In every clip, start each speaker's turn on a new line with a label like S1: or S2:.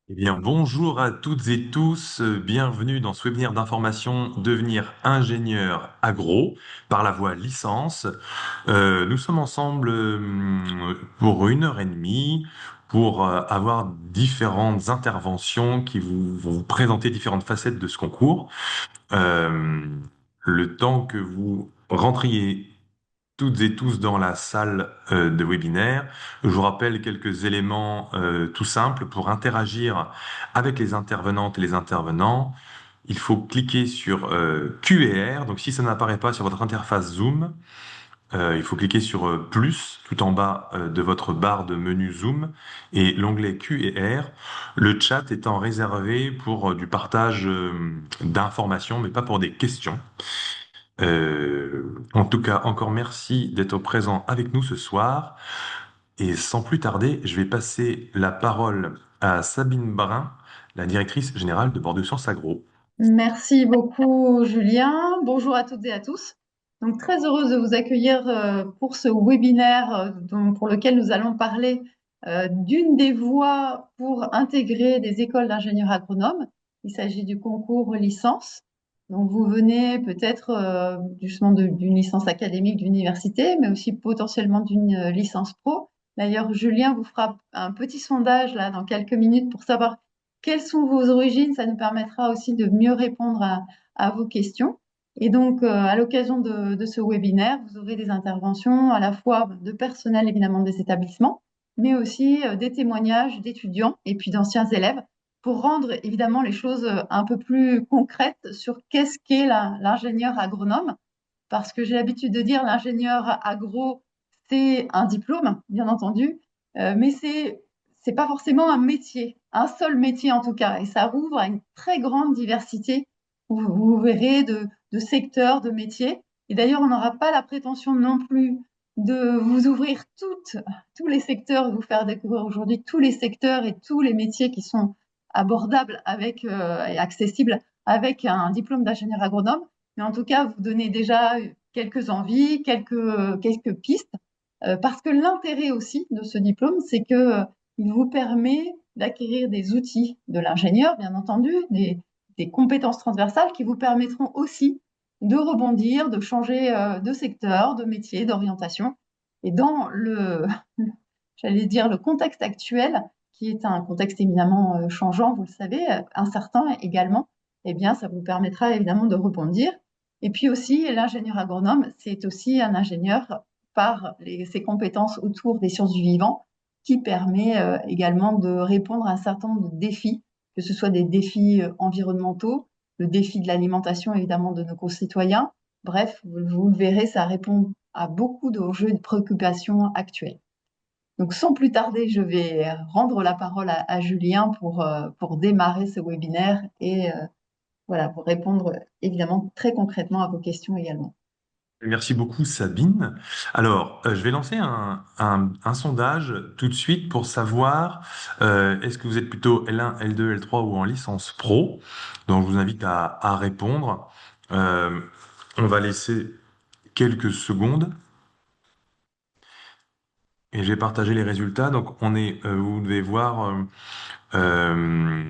S1: Eh bien, bonjour à toutes et tous, bienvenue dans ce webinaire d'information Devenir ingénieur agro par la voie licence. Nous sommes ensemble pour 1 heure et demie pour avoir différentes interventions qui vont vous présenter différentes facettes de ce concours. Euh, le temps que vous rentriez toutes et tous dans la salle de webinaire. Je vous rappelle quelques éléments tout simples pour interagir avec les intervenantes et les intervenants. Il faut cliquer sur Q et R. Donc si ça n'apparaît pas sur votre interface Zoom, il faut cliquer sur plus tout en bas de votre barre de menu Zoom et l'onglet Q et R. Le chat étant réservé pour du partage d'informations, mais pas pour des questions. En tout cas, encore merci d'être présent avec nous ce soir. Et sans plus tarder, je vais passer la parole à Sabine Brun, la directrice générale de Bordeaux Sciences Agro.
S2: Merci beaucoup, Julien. Bonjour à toutes et à tous. Donc, très heureuse de vous accueillir pour ce webinaire pour lequel nous allons parler d'une des voies pour intégrer des écoles d'ingénieurs agronomes. Il s'agit du concours licence. Donc, vous venez peut-être justement d'une licence académique d'université, mais aussi potentiellement d'une licence pro. D'ailleurs, Julien vous fera un petit sondage là dans quelques minutes pour savoir quelles sont vos origines. Ça nous permettra aussi de mieux répondre à vos questions. Et donc, à l'occasion de ce webinaire, vous aurez des interventions à la fois de personnel, évidemment, des établissements, mais aussi des témoignages d'étudiants et puis d'anciens élèves pour rendre, évidemment, les choses un peu plus concrètes sur qu'est-ce qu'est l'ingénieur agronome. Parce que j'ai l'habitude de dire l'ingénieur agro, c'est un diplôme, bien entendu, mais c'est pas forcément un métier, un seul métier en tout cas, et ça rouvre à une très grande diversité. Vous verrez de secteurs, de métiers. Et d'ailleurs, on n'aura pas la prétention non plus de vous ouvrir tous les secteurs, de vous faire découvrir aujourd'hui tous les secteurs et tous les métiers qui sont abordables et accessibles avec un diplôme d'ingénieur agronome, mais en tout cas, vous donner déjà quelques envies, quelques pistes, parce que l'intérêt aussi de ce diplôme, c'est que il vous permet d'acquérir des outils de l'ingénieur, bien entendu, des compétences transversales qui vous permettront aussi de rebondir, de changer de secteur, de métier, d'orientation. Et dans j'allais dire, le contexte actuel, qui est un contexte éminemment changeant, vous le savez, incertain également, eh bien, ça vous permettra évidemment de rebondir. Et puis aussi, l'ingénieur agronome, c'est aussi un ingénieur par ses compétences autour des sciences du vivant, qui permet également de répondre à un certain nombre de défis, que ce soit des défis environnementaux, le défi de l'alimentation évidemment de nos concitoyens. Bref, vous le verrez, ça répond à beaucoup d'enjeux et de préoccupations actuelles. Donc, sans plus tarder, je vais rendre la parole à Julien pour démarrer ce webinaire et voilà, pour répondre évidemment très concrètement à vos questions également.
S1: Merci beaucoup, Sabine. Alors, je vais lancer un sondage tout de suite pour savoir est-ce que vous êtes plutôt L1, L2, L3 ou en licence pro. Donc, je vous invite à répondre. Euh, on va laisser quelques secondes. Et je vais partager les résultats. Donc, vous devez voir euh,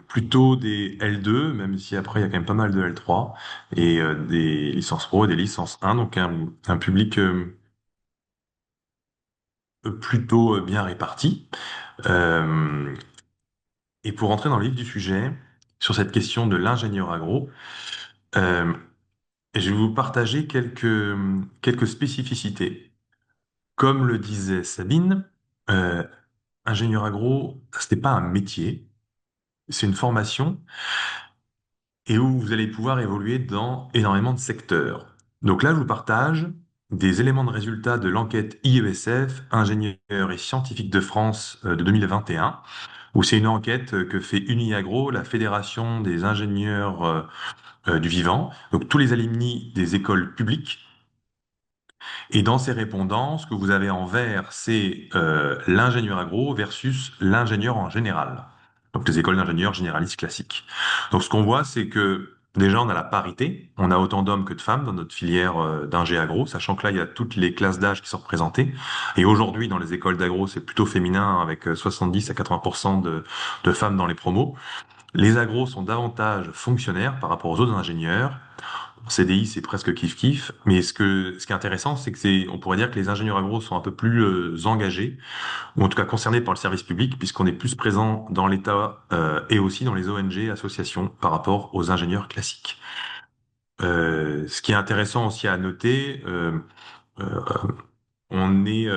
S1: plutôt des L2, même si après il y a quand même pas mal de L3, et des licences pro et des licences 1, donc un public plutôt bien réparti. Euh, et pour entrer dans le vif du sujet, sur cette question de l'ingénieur agro, euh, je vais vous partager quelques spécificités. Comme le disait Sabine, euh, ingénieur agro, ce n'est pas un métier, c'est une formation et où vous allez pouvoir évoluer dans énormément de secteurs. Donc là, je vous partage des éléments de résultats de l'enquête IESF, ingénieurs et scientifiques de France de 2021, où c'est une enquête que fait Uniagro, la Fédération des ingénieurs du vivant, donc tous les alumni des écoles publiques. Et dans ces répondants, ce que vous avez en vert, c'est l'ingénieur agro versus l'ingénieur en général. Donc les écoles d'ingénieurs généralistes classiques. Donc ce qu'on voit, c'est que Déjà, on a la parité. On a autant d'hommes que de femmes dans notre filière d'ingé agro, sachant que là, il y a toutes les classes d'âge qui sont représentées. Et aujourd'hui, dans les écoles d'agro, c'est plutôt féminin, avec 70 à 80% de femmes dans les promos. Les agros sont davantage fonctionnaires par rapport aux autres ingénieurs. En CDI, c'est presque kiff-kiff. Mais ce qui est intéressant, c'est que on pourrait dire que les ingénieurs agro sont un peu plus engagés, ou en tout cas concernés par le service public, puisqu'on est plus présent dans l'État et aussi dans les ONG, associations, par rapport aux ingénieurs classiques. Ce qui est intéressant aussi à noter, euh, on est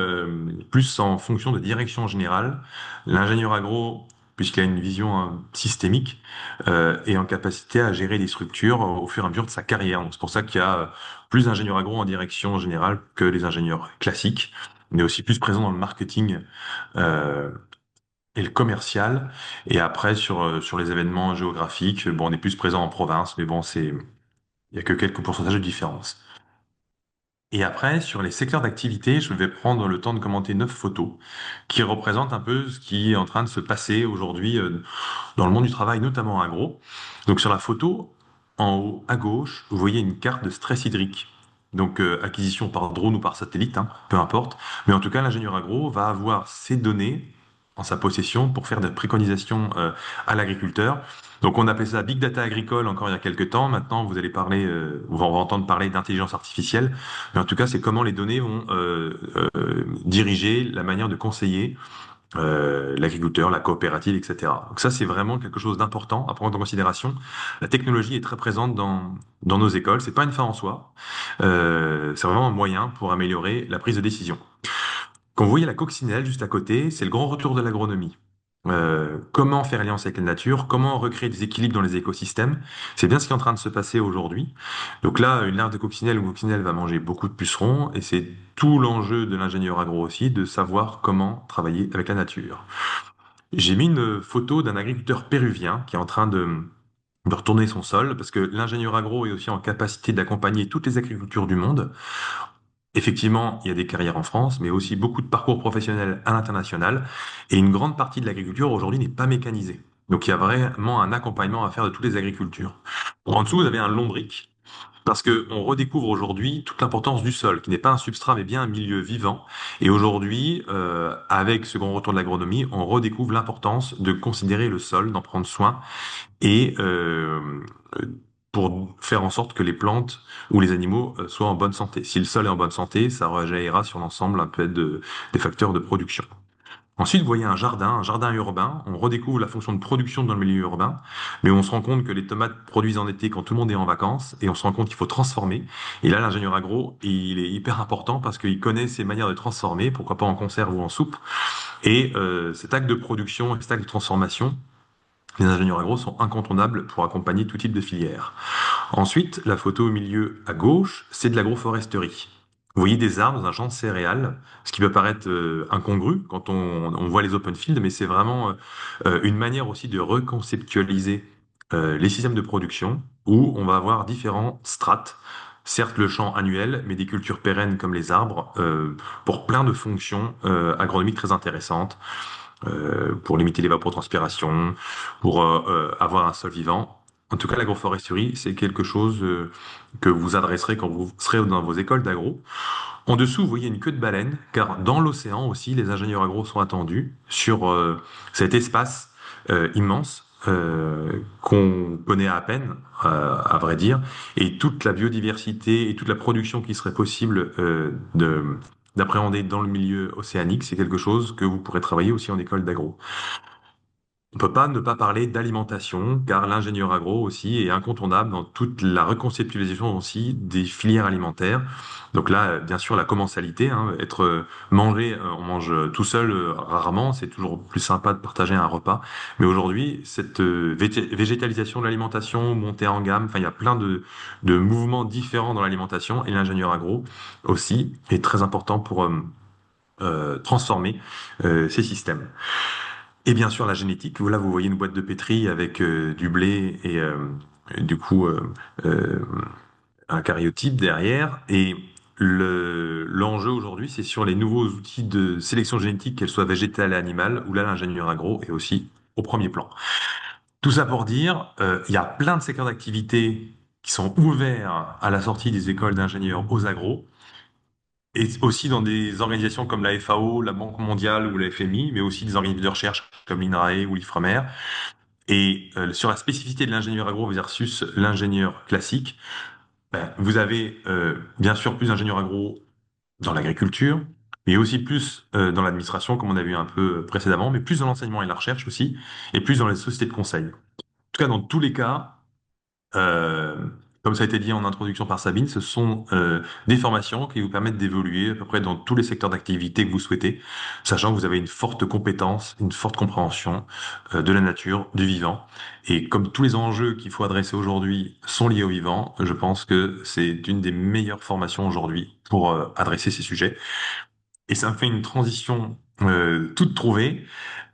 S1: plus en fonction de direction générale. L'ingénieur agro, puisqu'il a une vision systémique, est en capacité à gérer des structures au fur et à mesure de sa carrière. Donc c'est pour ça qu'il y a plus d'ingénieurs agro en direction générale que les ingénieurs classiques. On est aussi plus présent dans le marketing euh, et le commercial. Et après, sur les événements géographiques, bon, on est plus présent en province, mais bon, il y a que quelques pourcentages de différence. Et après, sur les secteurs d'activité, je vais prendre le temps de commenter 9 photos qui représentent un peu ce qui est en train de se passer aujourd'hui dans le monde du travail, notamment agro. Donc sur la photo, en haut à gauche, vous voyez une carte de stress hydrique. Donc acquisition par drone ou par satellite, hein, peu importe. Mais en tout cas, l'ingénieur agro va avoir ces données en sa possession pour faire des préconisations à l'agriculteur. Donc on appelait ça Big Data agricole encore il y a quelques temps. Maintenant, vous allez parler, on va entendre parler d'intelligence artificielle. Mais en tout cas, c'est comment les données vont diriger la manière de conseiller l'agriculteur, la coopérative, etc. Donc ça, c'est vraiment quelque chose d'important à prendre en considération. La technologie est très présente dans nos écoles. C'est pas une fin en soi. C'est vraiment un moyen pour améliorer la prise de décision. Quand vous voyez la coccinelle juste à côté, c'est le grand retour de l'agronomie. Comment faire alliance avec la nature, comment recréer des équilibres dans les écosystèmes. C'est bien ce qui est en train de se passer aujourd'hui. Donc là, une larve de coccinelle ou coccinelle va manger beaucoup de pucerons et c'est tout l'enjeu de l'ingénieur agro aussi, de savoir comment travailler avec la nature. J'ai mis une photo d'un agriculteur péruvien qui est en train de retourner son sol parce que l'ingénieur agro est aussi en capacité d'accompagner toutes les agricultures du monde. Effectivement, il y a des carrières en France, mais aussi beaucoup de parcours professionnels à l'international. Et une grande partie de l'agriculture aujourd'hui n'est pas mécanisée. Donc il y a vraiment un accompagnement à faire de toutes les agricultures. En dessous, vous avez un lombric, parce que on redécouvre aujourd'hui toute l'importance du sol, qui n'est pas un substrat, mais bien un milieu vivant. Et aujourd'hui, avec ce grand retour de l'agronomie, on redécouvre l'importance de considérer le sol, d'en prendre soin, et pour faire en sorte que les plantes ou les animaux soient en bonne santé. Si le sol est en bonne santé, ça rejaillira sur l'ensemble un peu des facteurs de production. Ensuite, vous voyez un jardin urbain. On redécouvre la fonction de production dans le milieu urbain, mais on se rend compte que les tomates produisent en été quand tout le monde est en vacances, et on se rend compte qu'il faut transformer. Et là, l'ingénieur agro, il est hyper important parce qu'il connaît ces manières de transformer, pourquoi pas en conserve ou en soupe. Et cet acte de production et cet acte de transformation, les ingénieurs agro sont incontournables pour accompagner tout type de filière. Ensuite, la photo au milieu à gauche, c'est de l'agroforesterie. Vous voyez des arbres dans un champ de céréales, ce qui peut paraître incongru quand on voit les open fields, mais c'est vraiment une manière aussi de reconceptualiser les systèmes de production où on va avoir différents strates. Certes, le champ annuel, mais des cultures pérennes comme les arbres pour plein de fonctions agronomiques très intéressantes pour limiter l'évapotranspiration, pour avoir un sol vivant. En tout cas, l'agroforesterie, c'est quelque chose que vous adresserez quand vous serez dans vos écoles d'agro. En dessous, vous voyez une queue de baleine, car dans l'océan aussi, les ingénieurs agro sont attendus sur cet espace immense qu'on connaît à peine, à vrai dire, et toute la biodiversité et toute la production qui serait possible d'appréhender dans le milieu océanique, c'est quelque chose que vous pourrez travailler aussi en école d'agro. On peut pas ne pas parler d'alimentation, car l'ingénieur agro aussi est incontournable dans toute la reconceptualisation aussi des filières alimentaires. Donc là, bien sûr, la commensalité, hein, être mangé, on mange tout seul rarement, c'est toujours plus sympa de partager un repas. Mais aujourd'hui, cette végétalisation de l'alimentation, montée en gamme, enfin, il y a plein de mouvements différents dans l'alimentation et l'ingénieur agro aussi est très important pour transformer ces systèmes. Et bien sûr, la génétique. Là, vous voyez une boîte de pétri avec du blé et du coup euh, un cariotype derrière. Et l'enjeu aujourd'hui, c'est sur les nouveaux outils de sélection génétique, qu'elles soient végétales et animales, où là, l'ingénieur agro est aussi au premier plan. Tout ça pour dire, il y a plein de secteurs d'activité qui sont ouverts à la sortie des écoles d'ingénieurs aux agros, et aussi dans des organisations comme la FAO, la Banque mondiale ou la FMI, mais aussi des organismes de recherche comme l'INRAE ou l'IFREMER. Et sur la spécificité de l'ingénieur agro versus l'ingénieur classique, ben, vous avez bien sûr plus d'ingénieurs agro dans l'agriculture, mais aussi plus dans l'administration, comme on a vu un peu précédemment, mais plus dans l'enseignement et la recherche aussi, et plus dans les sociétés de conseil. En tout cas, dans tous les cas, euh, comme ça a été dit en introduction par Sabine, ce sont des formations qui vous permettent d'évoluer à peu près dans tous les secteurs d'activité que vous souhaitez, sachant que vous avez une forte compétence, une forte compréhension de la nature, du vivant. Et comme tous les enjeux qu'il faut adresser aujourd'hui sont liés au vivant, je pense que c'est une des meilleures formations aujourd'hui pour adresser ces sujets. Et ça me fait une transition toute trouvée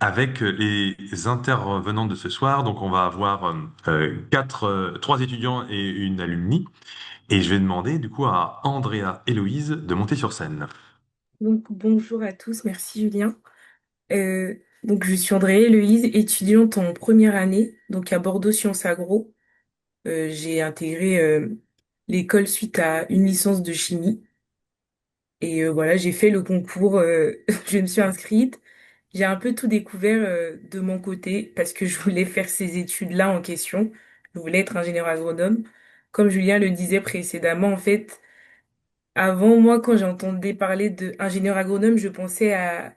S1: avec les intervenants de ce soir. Donc, on va avoir trois étudiants et une alumni. Et je vais demander du coup à Andrea Héloïse de monter sur scène.
S3: Donc, bonjour à tous, merci Julien. Euh, donc, je suis Andrée Héloïse, étudiante en première année, donc à Bordeaux Sciences Agro. J'ai intégré l'école suite à une licence de chimie. Et voilà, j'ai fait le concours, je me suis inscrite. J'ai un peu tout découvert de mon côté parce que je voulais faire ces études-là en question. Je voulais être ingénieur agronome. Comme Julien le disait précédemment, en fait, avant, moi, quand j'entendais parler d'ingénieur agronome, je pensais à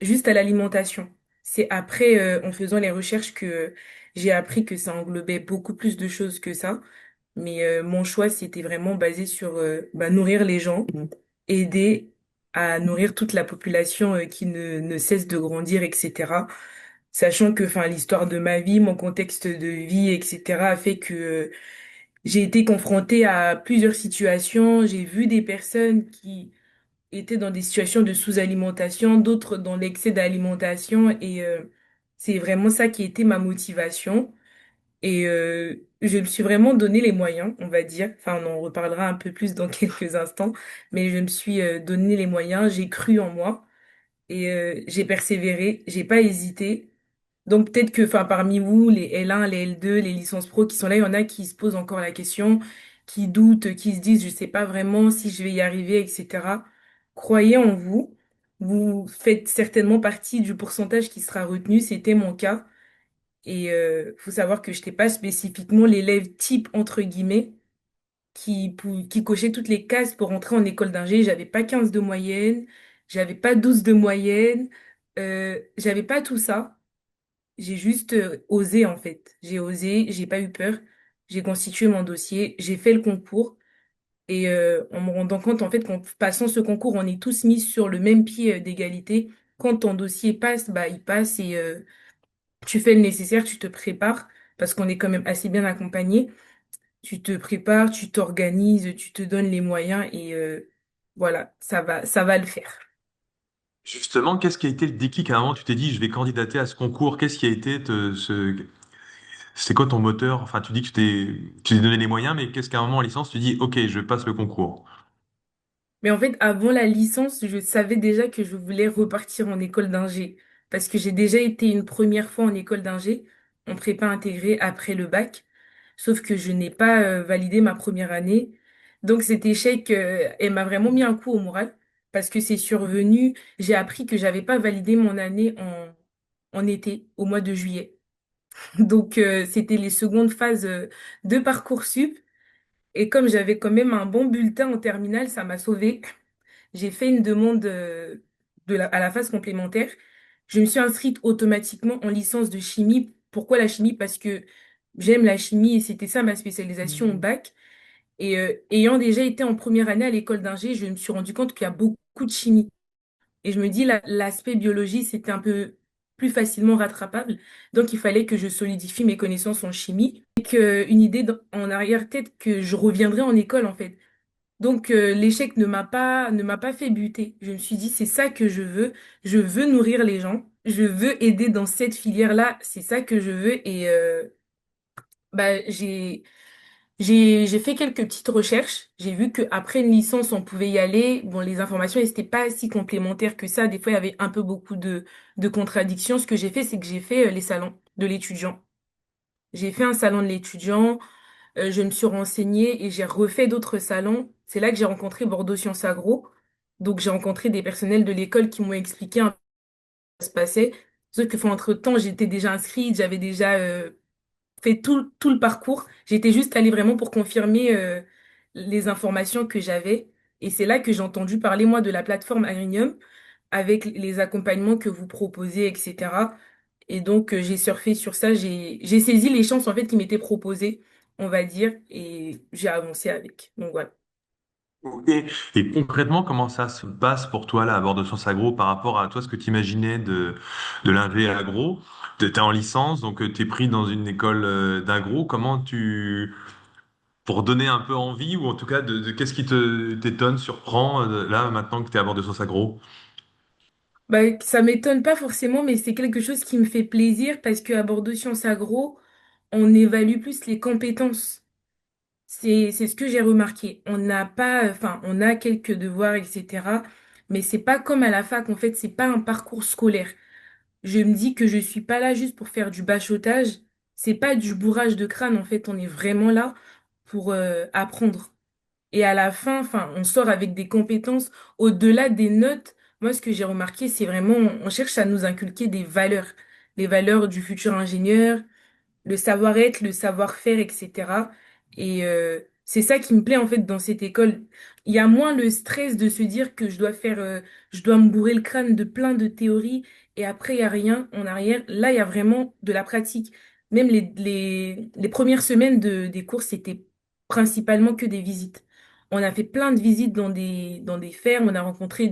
S3: juste à l'alimentation. C'est après, en faisant les recherches, que j'ai appris que ça englobait beaucoup plus de choses que ça. Mais mon choix, c'était vraiment basé sur nourrir les gens, aider à nourrir toute la population qui ne cesse de grandir, etc. Sachant que, enfin, l'histoire de ma vie, mon contexte de vie, etc., a fait que j'ai été confrontée à plusieurs situations. J'ai vu des personnes qui étaient dans des situations de sous-alimentation, d'autres dans l'excès d'alimentation, et c'est vraiment ça qui était ma motivation. Et je me suis vraiment donné les moyens, on va dire. Enfin, on en reparlera un peu plus dans quelques instants, mais je me suis donné les moyens, j'ai cru en moi et j'ai persévéré, j'ai pas hésité. Donc peut-être que, enfin, parmi vous, les L1, les L2, les licences pro qui sont là, il y en a qui se posent encore la question, qui doutent, qui se disent, je sais pas vraiment si je vais y arriver, etc. Croyez en vous. Vous faites certainement partie du pourcentage qui sera retenu. C'était mon cas. Et faut savoir que je n'étais pas spécifiquement l'élève type, entre guillemets, qui cochait toutes les cases pour entrer en école d'ingé. J'avais pas 15 de moyenne, j'avais pas 12 de moyenne, j'avais pas tout ça. J'ai juste osé en fait. J'ai osé, j'ai pas eu peur. J'ai constitué mon dossier, j'ai fait le concours et en me rendant compte en fait qu'en passant ce concours, on est tous mis sur le même pied d'égalité. Quand ton dossier passe, bah il passe et tu fais le nécessaire, tu te prépares parce qu'on est quand même assez bien accompagné. Tu te prépares, tu t'organises, tu te donnes les moyens et voilà, ça va le faire.
S1: Justement, qu'est-ce qui a été le déclic à un moment, tu t'es dit, je vais candidater à ce concours. Qu'est-ce qui a été c'est quoi ton moteur? Enfin, tu dis que tu t'es donné les moyens, mais qu'est-ce qu'à un moment en licence, tu dis, OK, je passe le concours.
S3: Mais en fait, avant la licence, je savais déjà que je voulais repartir en école d'ingé parce que j'ai déjà été une première fois en école d'ingé, en prépa intégrée après le bac, sauf que je n'ai pas validé ma première année. Donc cet échec, elle m'a vraiment mis un coup au moral parce que c'est survenu, j'ai appris que j'avais pas validé mon année en été, au mois de juillet. Donc c'était les secondes phases de Parcoursup et comme j'avais quand même un bon bulletin en terminale, ça m'a sauvée. J'ai fait une demande à la phase complémentaire. Je me suis inscrite automatiquement en licence de chimie. Pourquoi la chimie? Parce que j'aime la chimie et c'était ça ma spécialisation au bac. Et ayant déjà été en première année à l'école d'ingé, je me suis rendu compte qu'il y a beaucoup de chimie. Et je me dis, l'aspect biologie, c'était un peu plus facilement rattrapable. Donc, il fallait que je solidifie mes connaissances en chimie. Avec une idée en arrière-tête que je reviendrai en école, en fait. Donc l'échec ne m'a pas fait buter. Je me suis dit c'est ça que je veux. Je veux nourrir les gens. Je veux aider dans cette filière-là. C'est ça que je veux. Et bah j'ai fait quelques petites recherches. J'ai vu qu'après une licence on pouvait y aller. Bon les informations elles n'étaient pas si complémentaires que ça. Des fois il y avait un peu beaucoup de contradictions. Ce que j'ai fait c'est que j'ai fait les salons de l'étudiant. J'ai fait un salon de l'étudiant, je me suis renseignée et j'ai refait d'autres salons. C'est là que j'ai rencontré Bordeaux Sciences Agro. Donc j'ai rencontré des personnels de l'école qui m'ont expliqué un peu ce qui se passait. Sauf que, enfin, entre-temps, j'étais déjà inscrite, j'avais déjà fait tout le parcours. J'étais juste allée vraiment pour confirmer les informations que j'avais. Et c'est là que j'ai entendu parler, moi, de la plateforme Agrinium avec les accompagnements que vous proposez, etc. Et donc, j'ai surfé sur ça, j'ai saisi les chances, en fait, qui m'étaient proposées, on va dire, et j'ai avancé avec. Donc, voilà.
S1: Ok. Et concrètement, comment ça se passe pour toi là à bord de Sciences Agro par rapport à toi ce que tu imaginais de l'ingé agro? T'es en licence, donc t'es pris dans une école d'agro. Comment tu pour donner un peu envie ou en tout cas de qu'est-ce qui te t'étonne, surprend là maintenant que tu es à bord de Sciences Agro?
S3: Bah, ça m'étonne pas forcément, mais c'est quelque chose qui me fait plaisir parce qu'à Bordeaux Sciences Agro, on évalue plus les compétences. C'est ce que j'ai remarqué. On n'a pas, enfin, on a quelques devoirs, etc. Mais c'est pas comme à la fac. En fait, c'est pas un parcours scolaire. Je me dis que je suis pas là juste pour faire du bachotage. C'est pas du bourrage de crâne. En fait, on est vraiment là pour apprendre. Et à la fin, enfin, on sort avec des compétences au-delà des notes. Moi, ce que j'ai remarqué, c'est vraiment, on cherche à nous inculquer des valeurs, les valeurs du futur ingénieur, le savoir-être, le savoir-faire, etc. Et c'est ça qui me plaît en fait dans cette école. Il y a moins le stress de se dire que je dois me bourrer le crâne de plein de théories et après il y a rien en arrière. Là, il y a vraiment de la pratique. Même les premières semaines des cours, c'était principalement que des visites. On a fait plein de visites dans des fermes, on a rencontré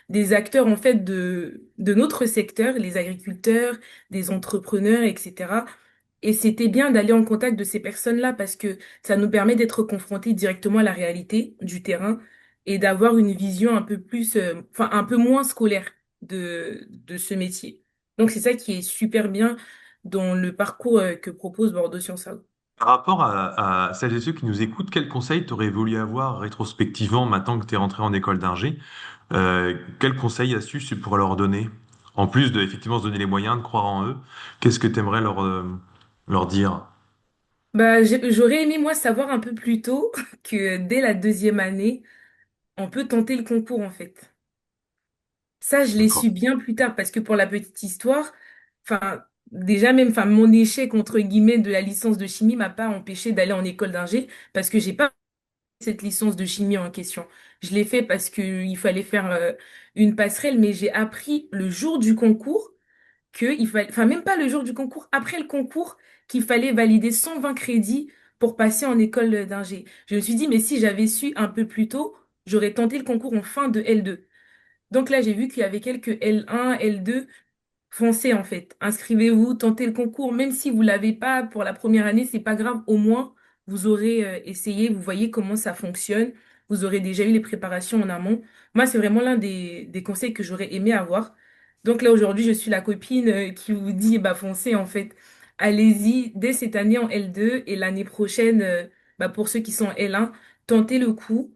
S3: des acteurs en fait de notre secteur, les agriculteurs, des entrepreneurs, etc. Et c'était bien d'aller en contact de ces personnes-là parce que ça nous permet d'être confrontés directement à la réalité du terrain et d'avoir une vision un peu plus, enfin, un peu moins scolaire de ce métier. Donc, c'est ça qui est super bien dans le parcours, que propose Bordeaux Sciences Po.
S1: Par rapport à celles et ceux qui nous écoutent, quels conseils t'aurais voulu avoir rétrospectivement maintenant que tu es rentré en école d'ingé? Quels conseils, astuces tu pourrais leur donner? En plus de effectivement se donner les moyens de croire en eux, qu'est-ce que tu aimerais leur dire?
S3: Bah, j'aurais aimé, moi, savoir un peu plus tôt que dès la deuxième année, on peut tenter le concours, en fait. Ça, je l'ai
S1: D'accord.
S3: su bien plus tard parce que pour la petite histoire, enfin, déjà même, enfin, mon échec entre guillemets de la licence de chimie m'a pas empêché d'aller en école d'ingé parce que j'ai pas fait cette licence de chimie en question. Je l'ai fait parce que il fallait faire une passerelle, mais j'ai appris le jour du concours que il fallait, enfin même pas le jour du concours, après le concours, qu'il fallait valider 120 crédits pour passer en école d'ingé. Je me suis dit, mais si j'avais su un peu plus tôt, j'aurais tenté le concours en fin de L2. Donc là, j'ai vu qu'il y avait quelques L1, L2. Foncez en fait. Inscrivez-vous, tentez le concours. Même si vous l'avez pas pour la première année, c'est pas grave. Au moins, vous aurez essayé, vous voyez comment ça fonctionne. Vous aurez déjà eu les préparations en amont. Moi, c'est vraiment l'un des conseils que j'aurais aimé avoir. Donc là, aujourd'hui, je suis la copine qui vous dit, bah, foncez en fait. Allez-y dès cette année en L2 et l'année prochaine, bah, pour ceux qui sont en L1, tentez le coup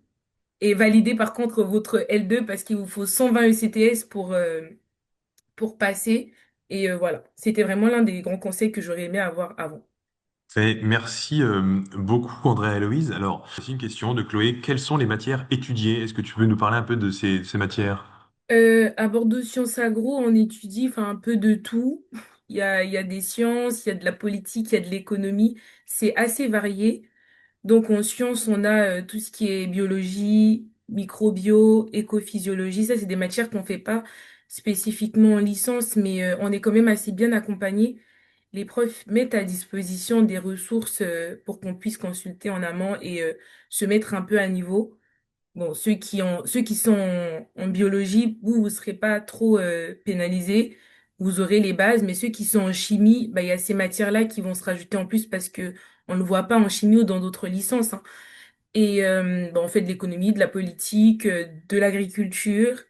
S3: et validez par contre votre L2 parce qu'il vous faut 120 ECTS pour passer. Et voilà, c'était vraiment l'un des grands conseils que j'aurais aimé avoir avant.
S1: Merci beaucoup André et Héloïse. Alors, c'est une question de Chloé. Quelles sont les matières étudiées? Est-ce que tu peux nous parler un peu de ces matières?
S3: À Bordeaux Sciences Agro, on étudie enfin, un peu de tout. Il y a des sciences, il y a de la politique, il y a de l'économie. C'est assez varié. Donc en sciences, on a tout ce qui est biologie, microbio, écophysiologie. Ça, c'est des matières qu'on fait pas spécifiquement en licence, mais on est quand même assez bien accompagné. Les profs mettent à disposition des ressources pour qu'on puisse consulter en amont et se mettre un peu à niveau. Bon, ceux qui sont en biologie, vous serez pas trop pénalisés. Vous aurez les bases, mais ceux qui sont en chimie, bah, il y a ces matières-là qui vont se rajouter en plus parce que on ne voit pas en chimie ou dans d'autres licences, hein. Et bah, on fait de l'économie, de la politique, de l'agriculture,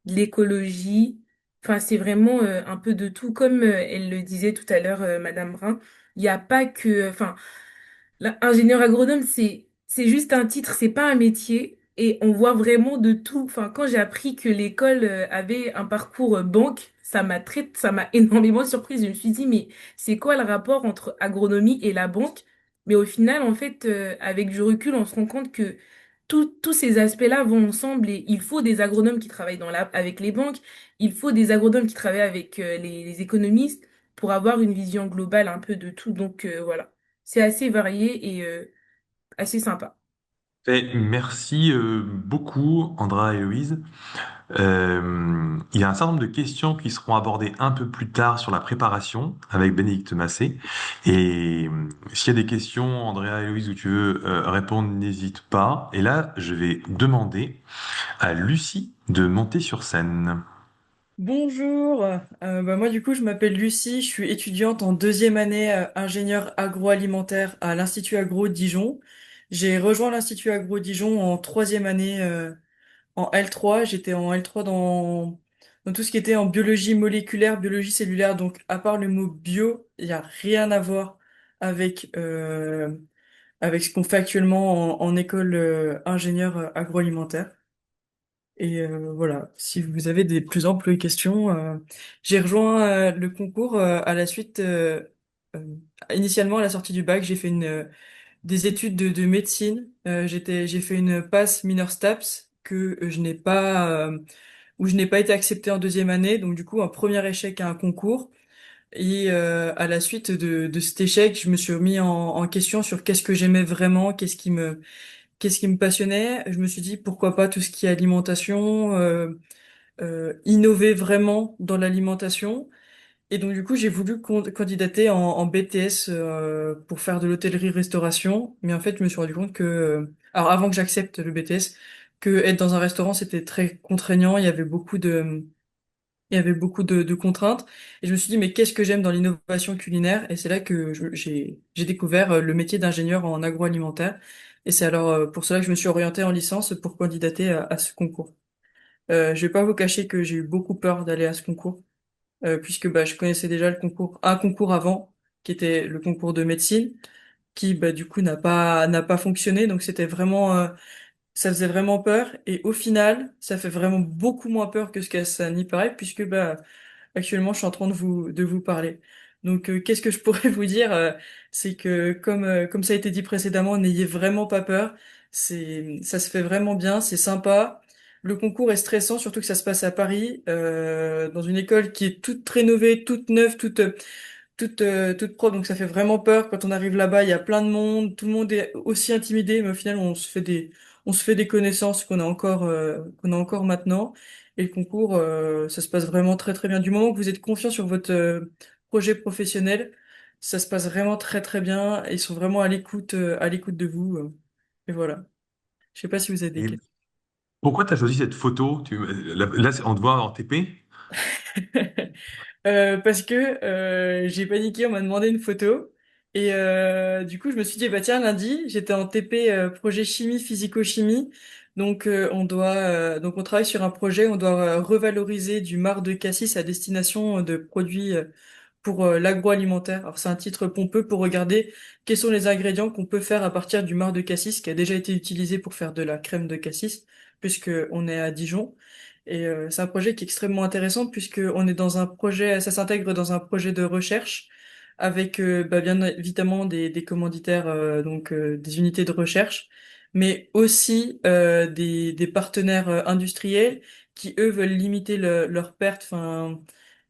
S3: de l'écologie. Enfin, c'est vraiment un peu de tout. Comme elle le disait tout à l'heure, Madame Brun, il n'y a pas que, enfin, ingénieur agronome, c'est juste un titre, c'est pas un métier. et on voit vraiment de tout. Enfin, quand j'ai appris que l'école avait un parcours banque, ça m'a énormément surprise. Je me suis dit, mais c'est quoi le rapport entre agronomie et la banque? Mais au final, en fait, avec du recul, on se rend compte que tous ces aspects-là vont ensemble et il faut des agronomes qui travaillent avec les banques, il faut des agronomes qui travaillent avec les économistes pour avoir une vision globale un peu de tout. Donc voilà, c'est assez varié et assez sympa.
S1: Et merci beaucoup, Andra et Héloïse. Il y a un certain nombre de questions qui seront abordées un peu plus tard sur la préparation avec Bénédicte Massé. Et s'il y a des questions, Andrea et Héloïse, où tu veux répondre, n'hésite pas. Et là, je vais demander à Lucie de monter sur scène.
S4: Bonjour, moi du coup je m'appelle Lucie, je suis étudiante en deuxième année ingénieur agroalimentaire à l'Institut Agro de Dijon. J'ai rejoint l'Institut Agro de Dijon en troisième année en L3. J'étais en L3 dans tout ce qui était en biologie moléculaire, biologie cellulaire. Donc à part le mot bio, il n'y a rien à voir avec, avec ce qu'on fait actuellement en école ingénieur agroalimentaire. Et voilà, si vous avez des plus amples questions, j'ai rejoint le concours à la suite, euh, initialement à la sortie du bac, j'ai fait des études de médecine. J'ai fait une passe mineure STAPS que je n'ai pas, où je n'ai pas été acceptée en deuxième année, donc du coup un premier échec à un concours. Et à la suite de cet échec, je me suis remis en question sur qu'est-ce que j'aimais vraiment, qu'est-ce qui me passionnait. Je me suis dit pourquoi pas tout ce qui est alimentation. Innover vraiment dans l'alimentation. Et donc du coup, j'ai voulu candidater en BTS pour faire de l'hôtellerie-restauration. Mais en fait, je me suis rendu compte que, alors avant que j'accepte le BTS, que être dans un restaurant, c'était très contraignant. Il y avait beaucoup de contraintes. Et je me suis dit, mais qu'est-ce que j'aime dans l'innovation culinaire? Et c'est là que j'ai découvert le métier d'ingénieur en agroalimentaire. Et c'est alors pour cela que je me suis orientée en licence pour candidater à ce concours. Je vais pas vous cacher que j'ai eu beaucoup peur d'aller à ce concours, puisque bah, je connaissais déjà un concours avant, qui était le concours de médecine, qui bah, du coup n'a pas fonctionné. Donc c'était vraiment, ça faisait vraiment peur. Et au final, ça fait vraiment beaucoup moins peur que ce que ça n'y paraît, puisque bah, actuellement, je suis en train de vous parler. Donc, qu'est-ce que je pourrais vous dire? C'est que, comme ça a été dit précédemment, n'ayez vraiment pas peur. Ça se fait vraiment bien, c'est sympa. Le concours est stressant, surtout que ça se passe à Paris, dans une école qui est toute rénovée, toute neuve, toute propre. Donc, ça fait vraiment peur. Quand on arrive là-bas, il y a plein de monde. Tout le monde est aussi intimidé, mais au final, on se fait des connaissances qu'on a encore maintenant. Et le concours, ça se passe vraiment très très bien. Du moment que vous êtes confiant sur votre projet professionnel, ça se passe vraiment très très bien. Et ils sont vraiment à l'écoute de vous. Et voilà. Je sais pas si vous avez des
S1: Et
S4: questions.
S1: pourquoi tu as choisi cette photo? Là, on te voit en TP.
S4: Parce que j'ai paniqué, on m'a demandé une photo. Et du coup, je me suis dit, bah tiens, lundi, j'étais en TP projet chimie, physico-chimie. Donc, donc on travaille sur un projet, on doit revaloriser du marc de cassis à destination de produits pour l'agroalimentaire. Alors, c'est un titre pompeux pour regarder quels sont les ingrédients qu'on peut faire à partir du marc de cassis qui a déjà été utilisé pour faire de la crème de cassis, puisque on est à Dijon. Et c'est un projet qui est extrêmement intéressant puisque on est dans un projet, ça s'intègre dans un projet de recherche avec bah, bien évidemment des commanditaires, donc des unités de recherche, mais aussi des partenaires industriels qui eux veulent limiter leurs pertes, enfin,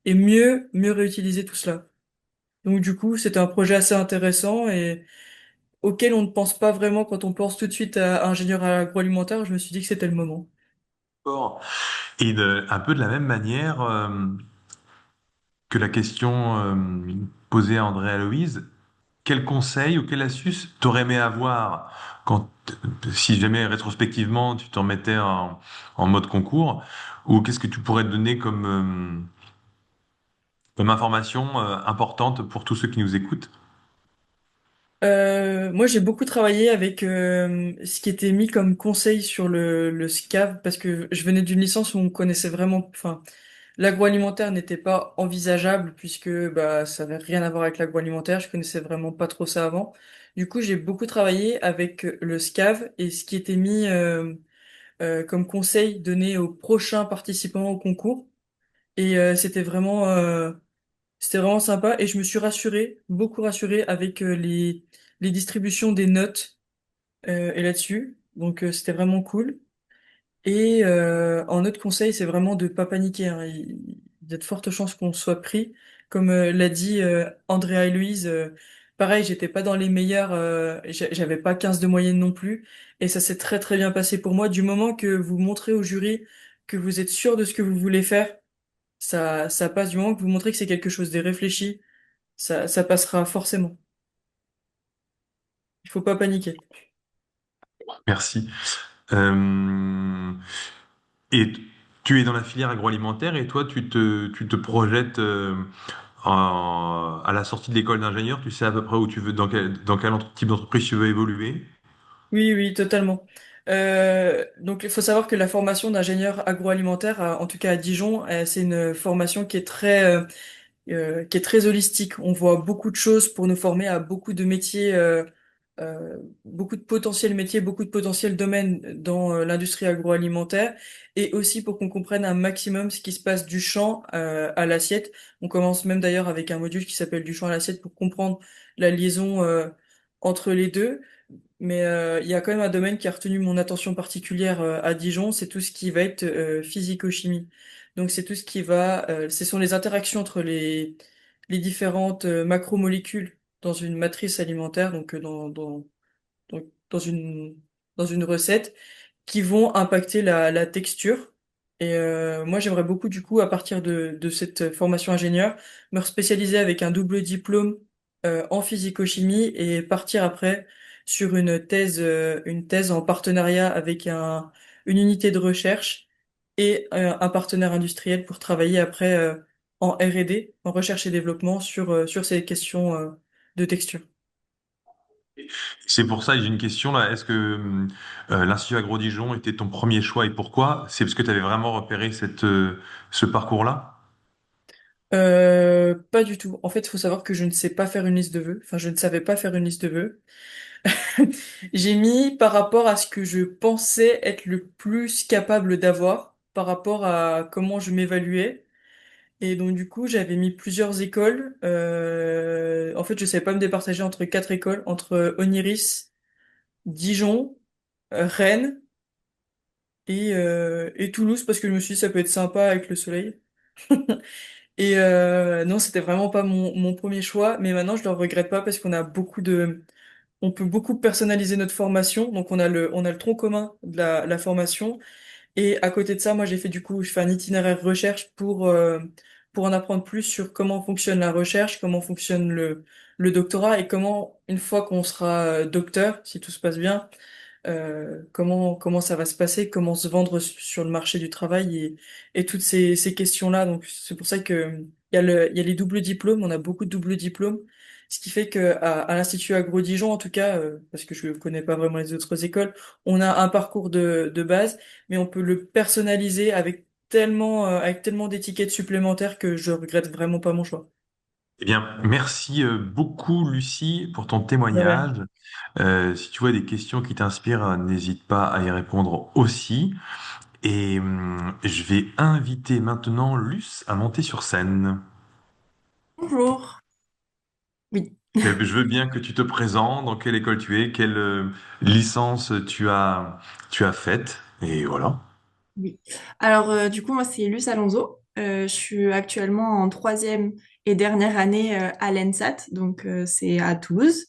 S4: et mieux réutiliser tout cela. Donc du coup, c'était un projet assez intéressant et auquel on ne pense pas vraiment quand on pense tout de suite à ingénieur agroalimentaire. Je me suis dit que c'était le moment.
S1: D'accord. Et un peu de la même manière que la question posée à André Aloïse, quel conseil ou quelle astuce t'aurais aimé avoir si jamais rétrospectivement tu t'en mettais en mode concours, ou qu'est-ce que tu pourrais donner comme information importante pour tous ceux qui nous écoutent?
S4: Moi, j'ai beaucoup travaillé avec ce qui était mis comme conseil sur le SCAV parce que je venais d'une licence où on connaissait vraiment, enfin, l'agroalimentaire n'était pas envisageable puisque bah ça avait rien à voir avec l'agroalimentaire. Je connaissais vraiment pas trop ça avant. Du coup, j'ai beaucoup travaillé avec le SCAV et ce qui était mis comme conseil donné aux prochains participants au concours. Et c'était vraiment sympa. Et je me suis rassuré, beaucoup rassuré avec les distributions des notes et là-dessus. Donc c'était vraiment cool. Et en autre conseil, c'est vraiment de pas paniquer, hein. Il y a de fortes chances qu'on soit pris. Comme l'a dit Andrea et Louise, pareil, j'étais pas dans les meilleurs, j'avais pas 15 de moyenne non plus. Et ça s'est très très bien passé pour moi. Du moment que vous montrez au jury que vous êtes sûr de ce que vous voulez faire, ça passe. Du moment que vous montrez que c'est quelque chose de réfléchi, ça passera forcément. Il faut pas paniquer.
S1: Merci. Euh, et tu es dans la filière agroalimentaire et toi, tu te projettes à la sortie de l'école d'ingénieur, tu sais à peu près où tu veux, dans quel type d'entreprise tu veux évoluer?
S4: Oui, oui, totalement. Donc, il faut savoir que la formation d'ingénieur agroalimentaire, en tout cas à Dijon, c'est une formation qui est très holistique. On voit beaucoup de choses pour nous former à beaucoup de métiers, beaucoup de potentiels métiers, beaucoup de potentiels domaines dans l'industrie agroalimentaire, et aussi pour qu'on comprenne un maximum ce qui se passe du champ à l'assiette. On commence même d'ailleurs avec un module qui s'appelle du champ à l'assiette pour comprendre la liaison entre les deux. Mais il y a quand même un domaine qui a retenu mon attention particulière à Dijon, c'est tout ce qui va être physico-chimie. Donc c'est tout ce qui va, ce sont les interactions entre les différentes macromolécules dans une matrice alimentaire, donc donc, dans une recette, qui vont impacter la texture. Et moi, j'aimerais beaucoup, du coup, à partir de cette formation ingénieur, me spécialiser avec un double diplôme en physico-chimie et partir après sur une thèse en partenariat avec une unité de recherche et un partenaire industriel pour travailler après en R&D, en recherche et développement, sur ces questions de texture.
S1: C'est pour ça que j'ai une question là. Est-ce que l'Institut Agro Dijon était ton premier choix et pourquoi? C'est parce que tu avais vraiment repéré ce parcours-là?
S4: Pas du tout. En fait, il faut savoir que je ne sais pas faire une liste de vœux. Enfin, je ne savais pas faire une liste de vœux. J'ai mis par rapport à ce que je pensais être le plus capable d'avoir, par rapport à comment je m'évaluais. Et donc, du coup, j'avais mis plusieurs écoles. En fait, je savais pas me départager entre quatre écoles, entre Oniris, Dijon, Rennes et Toulouse, parce que je me suis dit, ça peut être sympa avec le soleil. Et non, c'était vraiment pas mon premier choix, mais maintenant je le regrette pas parce on peut beaucoup personnaliser notre formation. Donc on a le tronc commun de la formation. Et à côté de ça, moi j'ai fait je fais un itinéraire recherche pour en apprendre plus sur comment fonctionne la recherche, comment fonctionne le doctorat et comment, une fois qu'on sera docteur, si tout se passe bien, comment ça va se passer, comment se vendre sur le marché du travail et toutes ces questions-là. Donc c'est pour ça que il y a les doubles diplômes, on a beaucoup de doubles diplômes, ce qui fait que à l'Institut Agro Dijon en tout cas, parce que je connais pas vraiment les autres écoles, on a un parcours de base, mais on peut le personnaliser avec tellement d'étiquettes supplémentaires que je regrette vraiment pas mon choix.
S1: Eh bien, merci beaucoup, Lucie, pour ton
S4: De rien.
S1: témoignage. Si tu vois des questions qui t'inspirent, n'hésite pas à y répondre aussi. Et je vais inviter maintenant Luce à monter sur scène.
S5: Bonjour. Oui.
S1: Je veux bien que tu te présentes, dans quelle école tu es, quelle licence tu as faite, et voilà.
S5: Oui. Alors, du coup, moi, c'est Luce Alonso. Je suis actuellement en troisième et dernière année à l'ENSAT, donc c'est à Toulouse.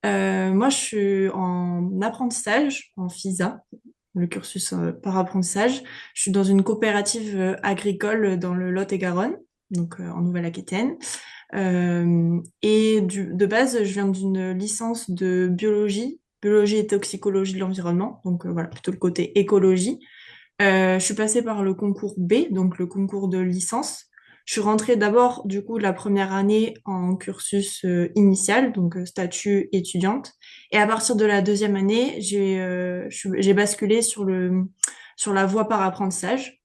S5: Moi, je suis en apprentissage, en FISA, le cursus par apprentissage. Je suis dans une coopérative agricole dans le Lot-et-Garonne, donc en Nouvelle-Aquitaine. De base, je viens d'une licence de biologie et toxicologie de l'environnement, donc voilà, plutôt le côté écologie. Je suis passée par le concours B, donc le concours de licence. Je suis rentrée d'abord, du coup, la première année en cursus initial, donc statut étudiante. Et à partir de la deuxième année, j'ai basculé sur la voie par apprentissage.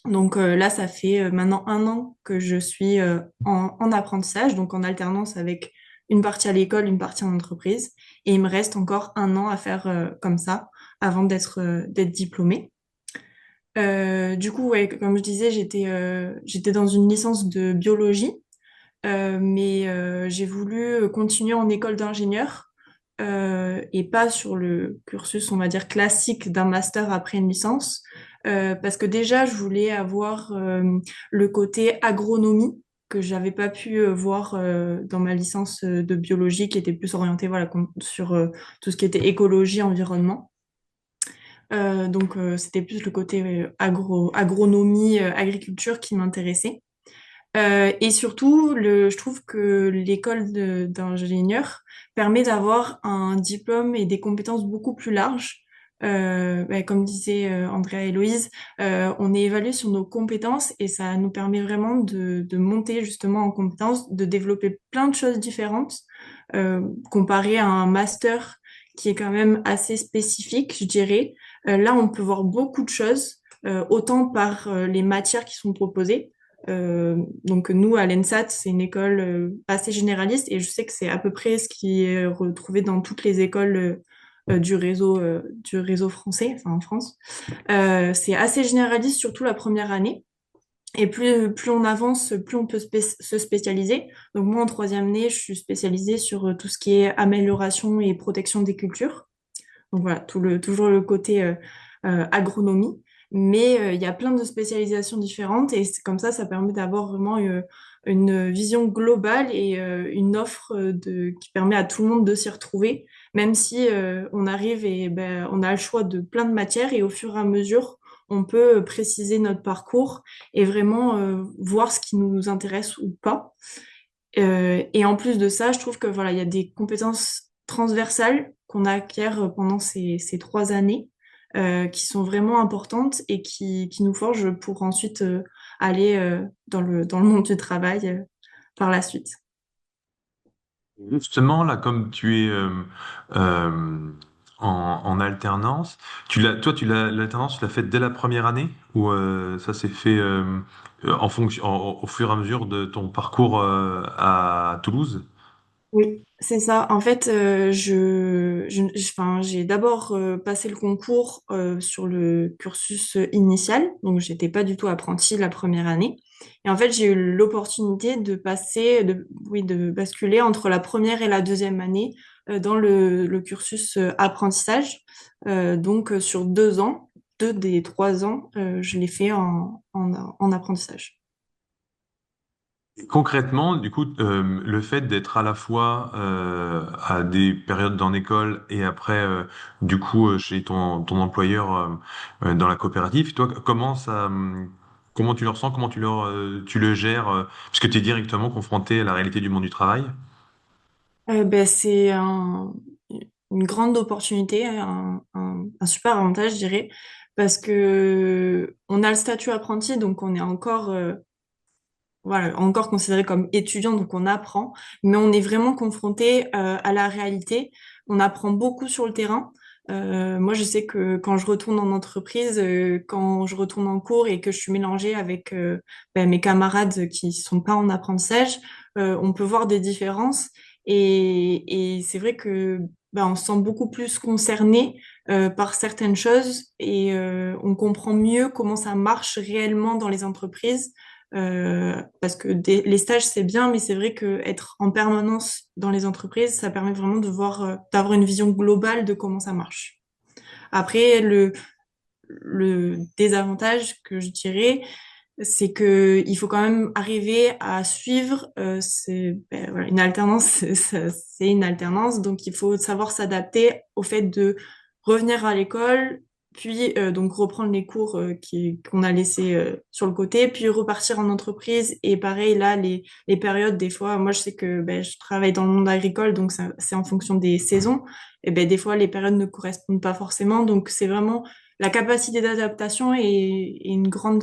S5: Donc là, ça fait maintenant un an que je suis en apprentissage, donc en alternance avec une partie à l'école, une partie en entreprise. Et il me reste encore un an à faire comme ça avant d'être diplômée. Du coup, ouais, comme je disais, j'étais dans une licence de biologie. Mais j'ai voulu continuer en école d'ingénieur et pas sur le cursus, on va dire, classique d'un master après une licence, parce que déjà, je voulais avoir le côté agronomie que j'avais pas pu voir dans ma licence de biologie, qui était plus orientée voilà, sur tout ce qui était écologie, environnement. Donc, c'était plus le côté agronomie, agriculture qui m'intéressait. Et surtout, je trouve que l'école d'ingénieur permet d'avoir un diplôme et des compétences beaucoup plus larges. Comme disait Andrea et Héloïse, on est évalué sur nos compétences et ça nous permet vraiment de monter justement en compétences, de développer plein de choses différentes, comparé à un master qui est quand même assez spécifique, je dirais. Là, on peut voir beaucoup de choses, autant par les matières qui sont proposées. Donc nous, à l'ENSAT, c'est une école assez généraliste et je sais que c'est à peu près ce qui est retrouvé dans toutes les écoles du réseau français, enfin en France. C'est assez généraliste, surtout la première année. Et plus on avance, plus on peut se spécialiser. Donc moi, en troisième année, je suis spécialisée sur tout ce qui est amélioration et protection des cultures. Donc voilà, toujours le côté agronomie. Mais il y a plein de spécialisations différentes et c'est comme ça permet d'avoir vraiment une vision globale et une offre qui permet à tout le monde de s'y retrouver, même si on arrive et ben, on a le choix de plein de matières et au fur et à mesure, on peut préciser notre parcours et vraiment voir ce qui nous intéresse ou pas. Et en plus de ça, je trouve que voilà, il y a des compétences transversales qu'on acquiert pendant ces 3 années qui sont vraiment importantes et qui nous forgent pour ensuite aller dans le monde du travail par la suite.
S1: Justement, là, comme tu es euh, en alternance, l'alternance, tu l'as faite dès la première année ou ça s'est fait en fonction, au fur et à mesure de ton parcours à Toulouse?
S5: Oui, c'est ça. En fait, enfin, j'ai d'abord passé le concours sur le cursus initial, donc j'étais pas du tout apprentie la première année. Et en fait, j'ai eu l'opportunité oui, de basculer entre la première et la deuxième année dans le cursus apprentissage. Donc, sur 2 ans, 2 des 3 ans, je l'ai fait en apprentissage.
S1: Concrètement, du coup, le fait d'être à la fois à des périodes dans l'école et après, du coup, chez ton employeur dans la coopérative, toi, comment tu le ressens, tu le gères, puisque tu es directement confronté à la réalité du monde du travail?
S5: C'est une grande opportunité, un super avantage, je dirais, parce que on a le statut apprenti, donc on est encore, voilà, encore considéré comme étudiant, donc on apprend, mais on est vraiment confronté à la réalité. On apprend beaucoup sur le terrain. Moi, je sais que quand je retourne en entreprise, quand je retourne en cours et que je suis mélangée avec mes camarades qui sont pas en apprentissage, on peut voir des différences. Et c'est vrai que on se sent beaucoup plus concerné par certaines choses et on comprend mieux comment ça marche réellement dans les entreprises parce que les stages, c'est bien, mais c'est vrai que être en permanence dans les entreprises, ça permet vraiment de voir, d'avoir une vision globale de comment ça marche. Après, le désavantage que je dirais, c'est que il faut quand même arriver à suivre. Voilà, une alternance, c'est une alternance, donc il faut savoir s'adapter au fait de revenir à l'école, puis donc reprendre les cours qu'on a laissés sur le côté, puis repartir en entreprise. Et pareil, là, les périodes, des fois, moi je sais que je travaille dans le monde agricole, donc c'est en fonction des saisons. Et des fois, les périodes ne correspondent pas forcément, donc c'est vraiment la capacité d'adaptation est une grande,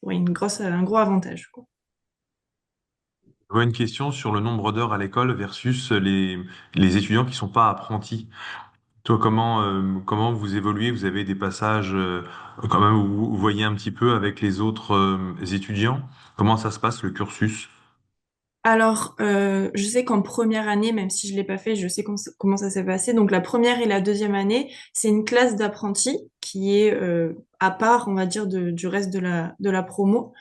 S5: ouais, un gros avantage, quoi.
S1: J'aurais une question sur le nombre d'heures à l'école versus les étudiants qui sont pas apprentis. Toi, comment vous évoluez? Vous avez des passages quand même où vous voyez un petit peu avec les autres étudiants? Comment ça se passe le cursus?
S5: Alors, je sais qu'en première année, même si je l'ai pas fait, je sais comment ça s'est passé. Donc, la première et la deuxième année, c'est une classe d'apprentis qui est à part, on va dire, du reste de la promo.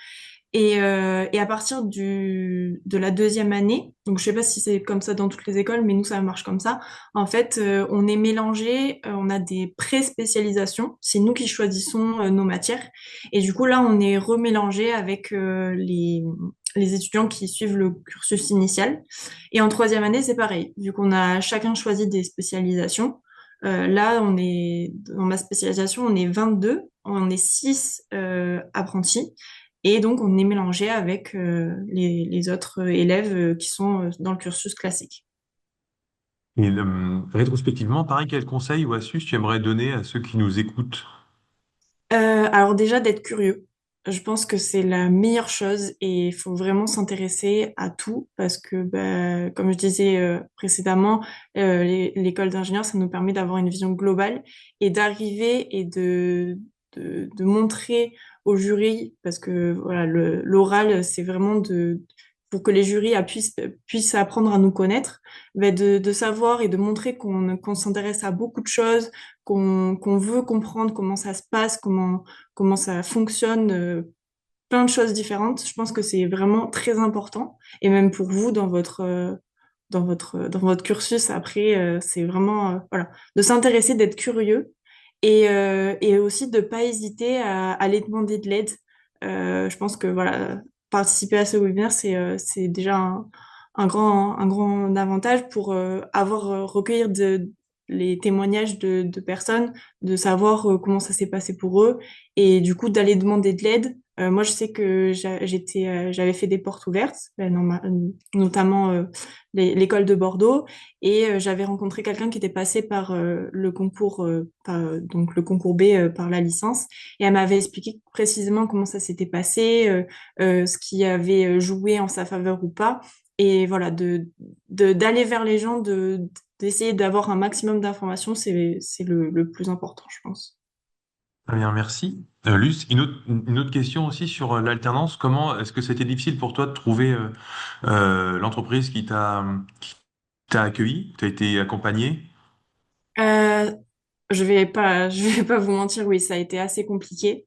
S5: Et à partir de la deuxième année, donc je sais pas si c'est comme ça dans toutes les écoles, mais nous, ça marche comme ça. En fait, on est mélangé, on a des pré-spécialisations. C'est nous qui choisissons nos matières. Et du coup, là, on est remélangé avec les étudiants qui suivent le cursus initial. Et en troisième année, c'est pareil. Vu qu'on a chacun choisi des spécialisations, là, dans ma spécialisation, on est 22, on est 6 apprentis. Et donc, on est mélangé avec les autres élèves qui sont dans le cursus classique.
S1: Et rétrospectivement, pareil, quel conseil ou astuce tu aimerais donner à ceux qui nous écoutent?
S5: Alors déjà, d'être curieux. Je pense que c'est la meilleure chose et il faut vraiment s'intéresser à tout parce que, bah, comme je disais précédemment, l'école d'ingénieur, ça nous permet d'avoir une vision globale et d'arriver et de montrer au jury, parce que voilà, l'oral, c'est vraiment pour que les jurys puissent apprendre à nous connaître, bah, de savoir et de montrer qu'on s'intéresse à beaucoup de choses, qu'on veut comprendre comment ça se passe, comment ça fonctionne, plein de choses différentes. Je pense que c'est vraiment très important. Et même pour vous, dans votre cursus, après, c'est vraiment, voilà, de s'intéresser, d'être curieux et aussi de pas hésiter à aller demander de l'aide. Je pense que, voilà, participer à ce webinaire, c'est déjà un grand avantage pour recueillir les témoignages de personnes, de savoir comment ça s'est passé pour eux et du coup d'aller demander de l'aide. Moi, je sais que j'avais fait des portes ouvertes, notamment l'école de Bordeaux, et j'avais rencontré quelqu'un qui était passé par le concours, donc le concours B par la licence, et elle m'avait expliqué précisément comment ça s'était passé, ce qui avait joué en sa faveur ou pas, et voilà, d'aller vers les gens, d'essayer d'avoir un maximum d'informations, c'est le plus important, je pense.
S1: Très bien, merci. Luce, une autre question aussi sur l'alternance. Comment est-ce que c'était difficile pour toi de trouver l'entreprise qui t'a accueilli? Tu as été accompagné?
S5: Euh, je vais pas vous mentir, oui, ça a été assez compliqué.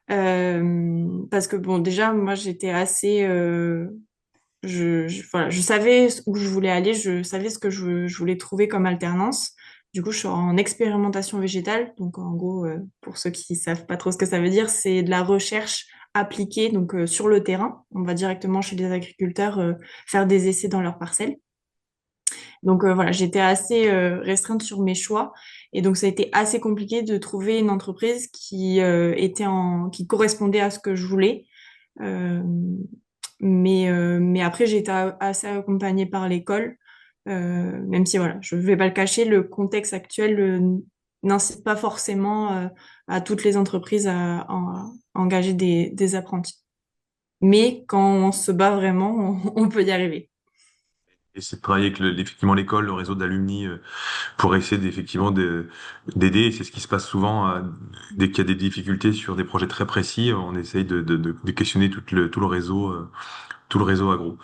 S5: Parce que bon, déjà, moi, j'étais assez, voilà, je savais où je voulais aller, je savais ce que je voulais trouver comme alternance. Du coup, je suis en expérimentation végétale. Donc, en gros, pour ceux qui savent pas trop ce que ça veut dire, c'est de la recherche appliquée, donc sur le terrain. On va directement chez les agriculteurs faire des essais dans leurs parcelles. Donc voilà, j'étais assez restreinte sur mes choix et donc ça a été assez compliqué de trouver une entreprise qui correspondait à ce que je voulais. Euh, mais après j'ai été assez accompagnée par l'école, même si voilà, je ne vais pas le cacher, le contexte actuel n'incite pas forcément à toutes les entreprises à engager des apprentis. Mais quand on se bat vraiment, on peut y arriver.
S1: Et c'est de travailler avec effectivement l'école, le réseau d'alumni pour essayer d'aider. Et c'est ce qui se passe souvent dès qu'il y a des difficultés sur des projets très précis. On essaye de questionner tout le réseau agro.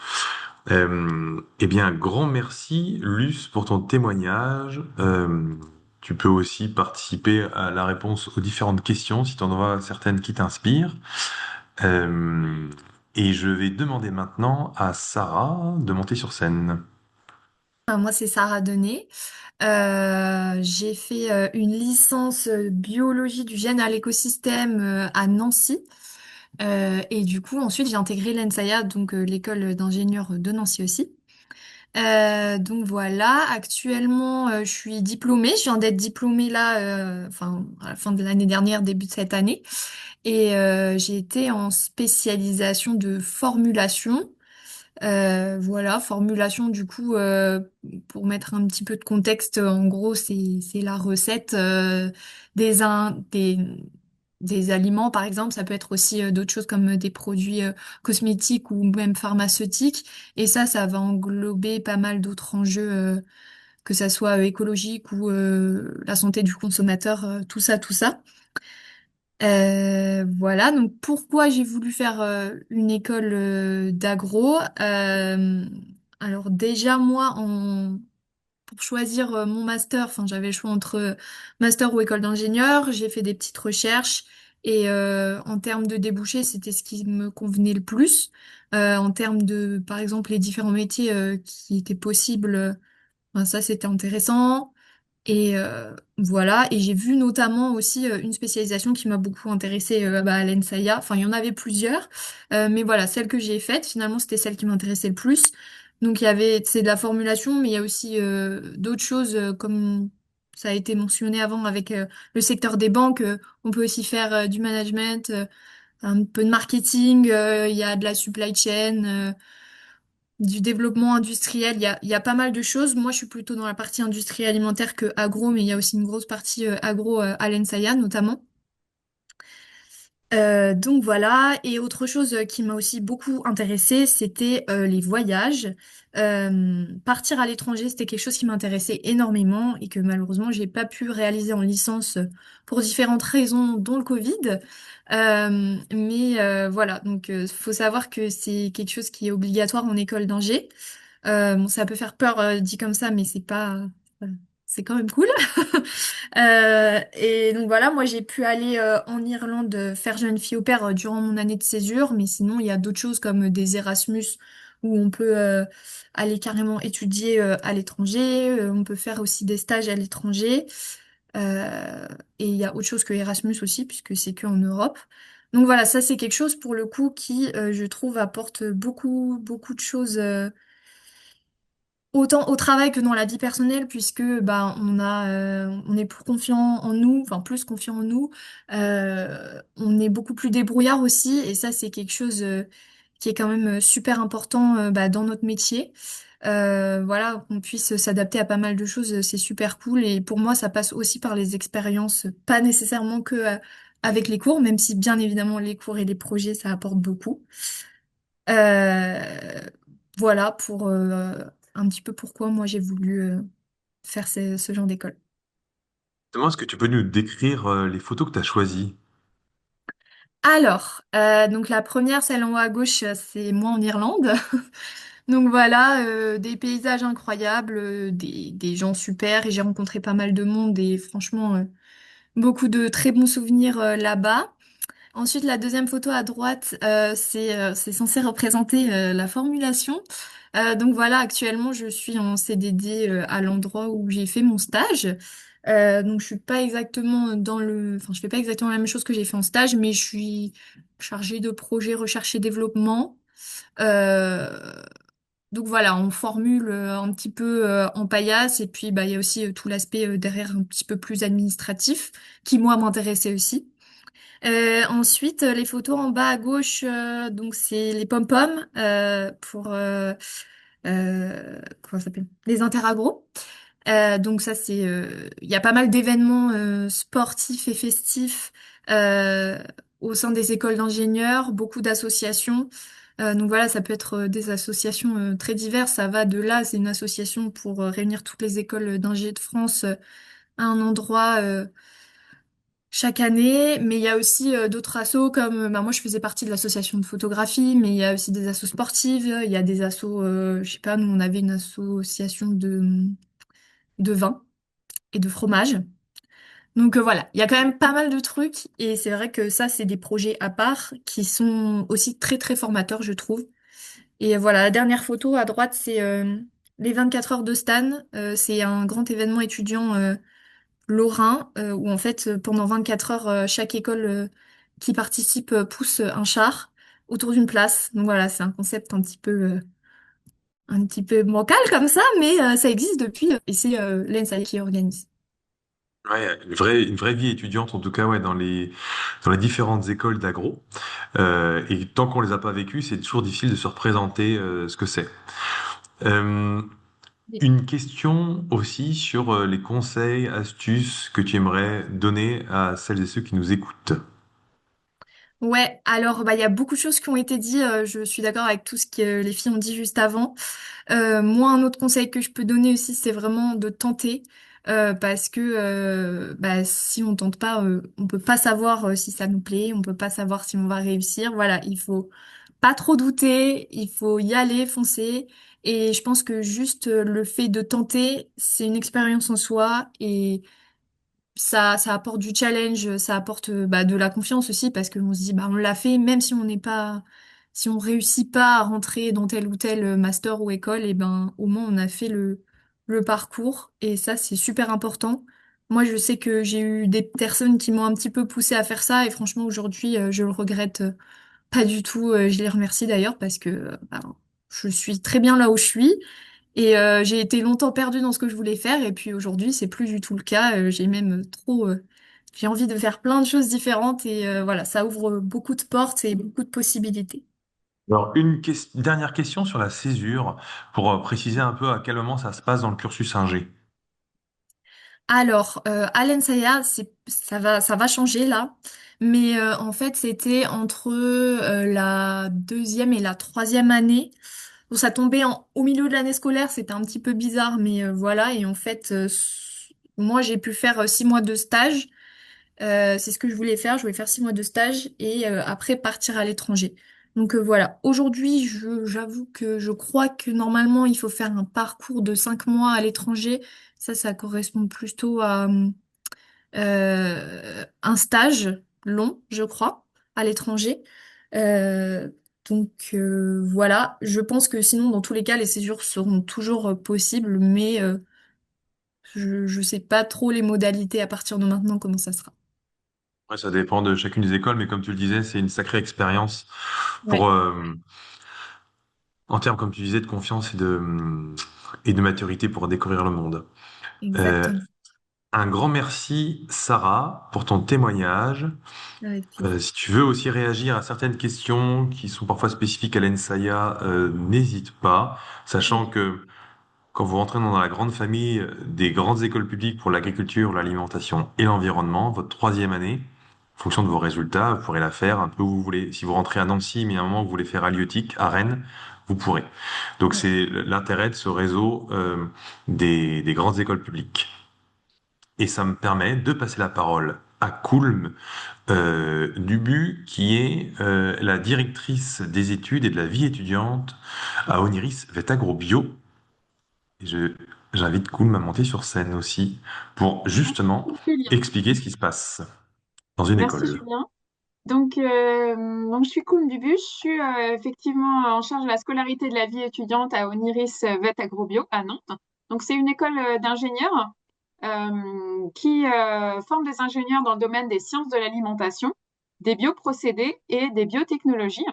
S1: Eh bien, grand merci, Luce, pour ton témoignage. Tu peux aussi participer à la réponse aux différentes questions si tu en as certaines qui t'inspirent. Euh, et je vais demander maintenant à Sarah de monter sur scène.
S6: Moi, c'est Sarah Denet. J'ai fait une licence biologie du gène à l'écosystème à Nancy. Et du coup, ensuite, j'ai intégré l'ENSAIA, donc l'école d'ingénieurs de Nancy aussi. Donc voilà, actuellement, je suis diplômée. Je viens d'être diplômée là, enfin, à la fin de l'année dernière, début de cette année. Et j'ai été en spécialisation de formulation. Voilà, formulation du coup, pour mettre un petit peu de contexte, en gros, c'est la recette des aliments, par exemple. Ça peut être aussi d'autres choses comme des produits cosmétiques ou même pharmaceutiques. Et ça va englober pas mal d'autres enjeux, que ça soit écologique ou la santé du consommateur, tout ça, tout ça. Voilà, donc pourquoi j'ai voulu faire une école d'agro? Alors déjà moi, pour choisir mon master, enfin j'avais le choix entre master ou école d'ingénieur. J'ai fait des petites recherches et en termes de débouchés, c'était ce qui me convenait le plus. En termes de, par exemple, les différents métiers qui étaient possibles, ben, ça c'était intéressant. Et voilà, et j'ai vu notamment aussi une spécialisation qui m'a beaucoup intéressée bah, à l'ENSAIA. Enfin, il y en avait plusieurs, mais voilà, celle que j'ai faite, finalement, c'était celle qui m'intéressait le plus. Donc, il y avait, c'est de la formulation, mais il y a aussi d'autres choses, comme ça a été mentionné avant avec le secteur des banques. On peut aussi faire du management, un peu de marketing, il y a de la supply chain. Du développement industriel, il y a pas mal de choses. Moi, je suis plutôt dans la partie industrie alimentaire que agro, mais il y a aussi une grosse partie agro à l'ENSAIA notamment. Donc voilà, et autre chose qui m'a aussi beaucoup intéressée, c'était les voyages. Partir à l'étranger, c'était quelque chose qui m'intéressait énormément et que malheureusement, j'ai pas pu réaliser en licence pour différentes raisons, dont le Covid. Mais voilà, donc faut savoir que c'est quelque chose qui est obligatoire en école d'ingé. Bon, ça peut faire peur dit comme ça, mais c'est quand même cool. Et donc voilà, moi j'ai pu aller en Irlande faire jeune fille au pair durant mon année de césure, mais sinon il y a d'autres choses comme des Erasmus où on peut aller carrément étudier à l'étranger, on peut faire aussi des stages à l'étranger. Et il y a autre chose que Erasmus aussi, puisque c'est que en Europe. Donc voilà, ça c'est quelque chose pour le coup qui, je trouve, apporte beaucoup, beaucoup de choses. Autant au travail que dans la vie personnelle, puisque bah on est plus confiant en nous, enfin plus confiant en nous. On est beaucoup plus débrouillard aussi, et ça c'est quelque chose qui est quand même super important bah, dans notre métier. Voilà, qu'on puisse s'adapter à pas mal de choses, c'est super cool. Et pour moi, ça passe aussi par les expériences, pas nécessairement que avec les cours, même si bien évidemment les cours et les projets ça apporte beaucoup. Euh, voilà pour un petit peu pourquoi moi j'ai voulu faire ce genre d'école.
S1: Comment est-ce que tu peux nous décrire les photos que tu as choisies?
S6: Alors, donc la première, celle en haut à gauche, c'est moi en Irlande. Donc voilà, des paysages incroyables, des gens super, et j'ai rencontré pas mal de monde et franchement, beaucoup de très bons souvenirs là-bas. Ensuite, la deuxième photo à droite, c'est censé représenter la formulation. Donc voilà, actuellement, je suis en CDD à l'endroit où j'ai fait mon stage. Donc je suis pas exactement enfin je fais pas exactement la même chose que j'ai fait en stage, mais je suis chargée de projet recherche et développement. Euh, donc voilà, on formule un petit peu en paillasse, et puis bah il y a aussi tout l'aspect derrière un petit peu plus administratif qui moi m'intéressait aussi. Ensuite, les photos en bas à gauche, donc c'est les pom-poms pour comment ça s'appelle? Les interagros. Donc ça c'est, il y a pas mal d'événements sportifs et festifs euh, au sein des écoles d'ingénieurs, beaucoup d'associations. Donc voilà, ça peut être des associations très diverses. Ça va de là, c'est une association pour réunir toutes les écoles d'ingé de France à un endroit. Chaque année, mais il y a aussi d'autres assos comme bah, moi je faisais partie de l'association de photographie, mais il y a aussi des assos sportives, il y a des assos, je sais pas, nous on avait une association de vin et de fromage. Donc voilà, il y a quand même pas mal de trucs, et c'est vrai que ça c'est des projets à part qui sont aussi très très formateurs je trouve. Et voilà, la dernière photo à droite c'est les 24 heures de Stan. C'est un grand événement étudiant lorrain, où en fait pendant 24 heures chaque école qui participe pousse un char autour d'une place. Donc voilà, c'est un concept un petit peu bancal comme ça, mais ça existe depuis et c'est l'ENSA qui organise.
S1: Ouais, une vraie vie étudiante, en tout cas, ouais, dans les différentes écoles d'agro. Et tant qu'on les a pas vécues, c'est toujours difficile de se représenter ce que c'est. Euh,
S6: Oui.
S1: une question aussi sur les conseils, astuces que tu aimerais donner à celles et ceux qui nous écoutent.
S6: Ouais, alors bah il y a beaucoup de choses qui ont été dites. Je suis d'accord avec tout ce que les filles ont dit juste avant. Moi, un autre conseil que je peux donner aussi, c'est vraiment de tenter. parce que bah, si on tente pas, on peut pas savoir si ça nous plaît, on peut pas savoir si on va réussir. Voilà, il faut pas trop douter, il faut y aller, foncer. Et je pense que juste le fait de tenter, c'est une expérience en soi et ça apporte du challenge, ça apporte bah, de la confiance aussi parce qu'on se dit bah on l'a fait, même si on n'est pas, si on réussit pas à rentrer dans tel ou tel master ou école, et ben au moins on a fait le parcours et ça c'est super important. Moi je sais que j'ai eu des personnes qui m'ont un petit peu poussé à faire ça et franchement aujourd'hui je le regrette pas du tout. Je les remercie d'ailleurs parce que bah, je suis très bien là où je suis. Et j'ai été longtemps perdue dans ce que je voulais faire et puis aujourd'hui c'est plus du tout le cas. J'ai même trop, j'ai envie de faire plein de choses différentes et voilà, ça ouvre beaucoup de portes et beaucoup de possibilités.
S1: Alors, dernière question sur la césure, pour préciser un peu à quel moment ça se passe dans le cursus ingé.
S6: Alors, à l'ENSAIA, ça va changer là, mais en fait c'était entre la deuxième et la troisième année. Bon, ça tombait au milieu de l'année scolaire, c'était un petit peu bizarre, mais voilà. Et en fait, moi j'ai pu faire 6 mois de stage. C'est ce que je voulais faire. Je voulais faire 6 mois de stage et après partir à l'étranger. Donc voilà. Aujourd'hui, j'avoue que je crois que normalement, il faut faire un parcours de 5 mois à l'étranger. Ça correspond plutôt à un stage long, je crois, à l'étranger. Euh, voilà. Je pense que sinon, dans tous les cas, les séjours seront toujours possibles, mais je sais pas trop les modalités à partir de maintenant, comment ça sera.
S1: Après, ça dépend de chacune des écoles, mais comme tu le disais, c'est une sacrée expérience pour,
S6: Ouais,
S1: en termes, comme tu disais, de confiance et de maturité pour découvrir le monde. Euh,
S6: exactement.
S1: un grand merci, Sarah, pour ton témoignage.
S6: Avec plaisir.
S1: Si tu veux aussi réagir à certaines questions qui sont parfois spécifiques à l'ENSAIA, n'hésite pas, sachant
S6: Oui.
S1: que quand vous rentrez dans la grande famille des grandes écoles publiques pour l'agriculture, l'alimentation et l'environnement, votre troisième année, en fonction de vos résultats, vous pourrez la faire un peu où vous voulez. Si vous rentrez à Nancy, mais à un moment vous voulez faire halieutique à Rennes, vous pourrez. Donc
S6: Ouais.
S1: c'est l'intérêt de ce réseau des grandes écoles publiques. Et ça me permet de passer la parole à Koulm Dubu, qui est la directrice des études et de la vie étudiante à Oniris Vetagro Bio. Et j'invite Koulm à monter sur scène aussi pour justement
S7: Merci Julien.
S1: expliquer ce qui se passe dans une
S7: Merci
S1: école.
S7: Julien. Donc je suis Koum Dubu, je suis effectivement en charge de la scolarité de la vie étudiante à Oniris Vet Agrobio à Nantes. Donc c'est une école d'ingénieurs qui forme des ingénieurs dans le domaine des sciences de l'alimentation, des bioprocédés et des biotechnologies.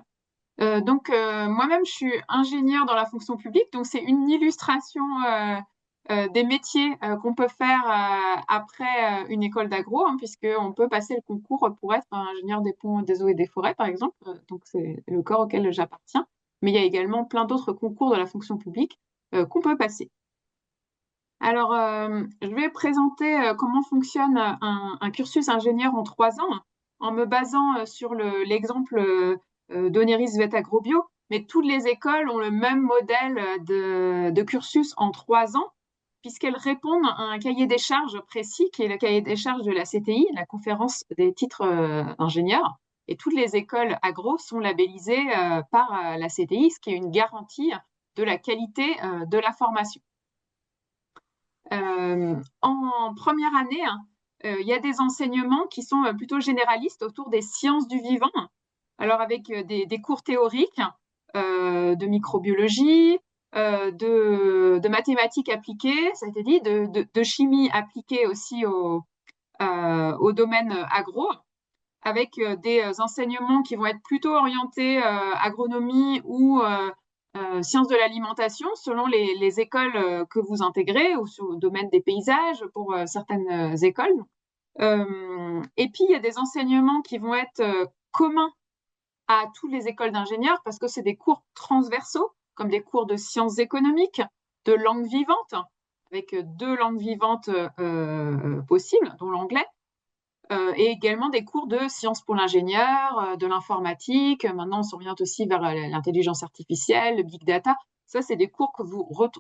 S7: Moi-même, je suis ingénieure dans la fonction publique, donc c'est une illustration des métiers qu'on peut faire après une école d'agro, hein, puisqu'on peut passer le concours pour être ingénieur des ponts, des eaux et des forêts, par exemple. Donc c'est le corps auquel j'appartiens. Mais il y a également plein d'autres concours de la fonction publique qu'on peut passer. Alors, je vais présenter comment fonctionne un cursus ingénieur en 3 ans en me basant sur l'exemple d'Oneris Vet Agrobio, mais toutes les écoles ont le même modèle de cursus en 3 ans, puisqu'elles répondent à un cahier des charges précis, qui est le cahier des charges de la CTI, la conférence des titres d'ingénieurs. Et toutes les écoles agro sont labellisées par la CTI, ce qui est une garantie de la qualité de la formation. En première année, hein, il y a des enseignements qui sont plutôt généralistes autour des sciences du vivant. Alors avec des cours théoriques de microbiologie, de mathématiques appliquées, ça a été dit, de chimie appliquée aussi au domaine agro, avec des enseignements qui vont être plutôt orientés agronomie ou sciences de l'alimentation selon les écoles que vous intégrez ou sur le domaine des paysages pour certaines écoles. Et puis, il y a des enseignements qui vont être communs à toutes les écoles d'ingénieurs parce que c'est des cours transversaux, comme des cours de sciences économiques, de langue vivante, avec 2 langues vivantes possibles, dont l'anglais, et également des cours de sciences pour l'ingénieur, de l'informatique. Maintenant, on s'oriente aussi vers l'intelligence artificielle, le big data. Ça, c'est des cours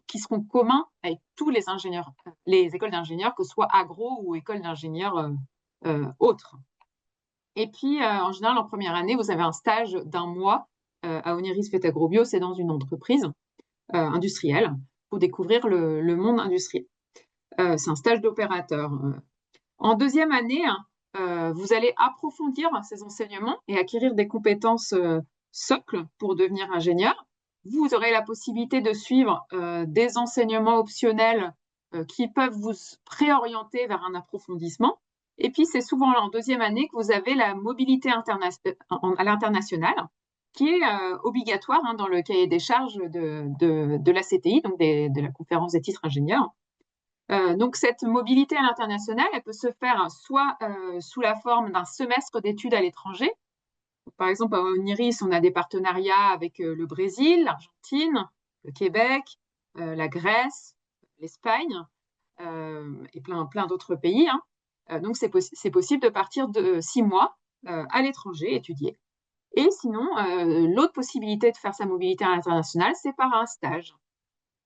S7: qui seront communs avec tous les ingénieurs, les écoles d'ingénieurs, que ce soit agro ou école d'ingénieurs autres. Et puis, en général, en première année, vous avez un stage d'1 mois à Oniris Fait Agrobio, c'est dans une entreprise industrielle pour découvrir le monde industriel. C'est un stage d'opérateur. En deuxième année, vous allez approfondir ces enseignements et acquérir des compétences socles pour devenir ingénieur. Vous aurez la possibilité de suivre des enseignements optionnels qui peuvent vous préorienter vers un approfondissement. Et puis, c'est souvent en deuxième année que vous avez la mobilité à l'international, qui est obligatoire dans le cahier des charges de la CTI, donc de la conférence des titres ingénieurs. Donc, cette mobilité à l'international, elle peut se faire soit sous la forme d'un semestre d'études à l'étranger. Par exemple, à Oniris, on a des partenariats avec le Brésil, l'Argentine, le Québec, la Grèce, l'Espagne et plein d'autres pays. Donc, c'est possible de partir de 6 mois à l'étranger étudier. Et sinon, l'autre possibilité de faire sa mobilité à l'international, c'est par un stage.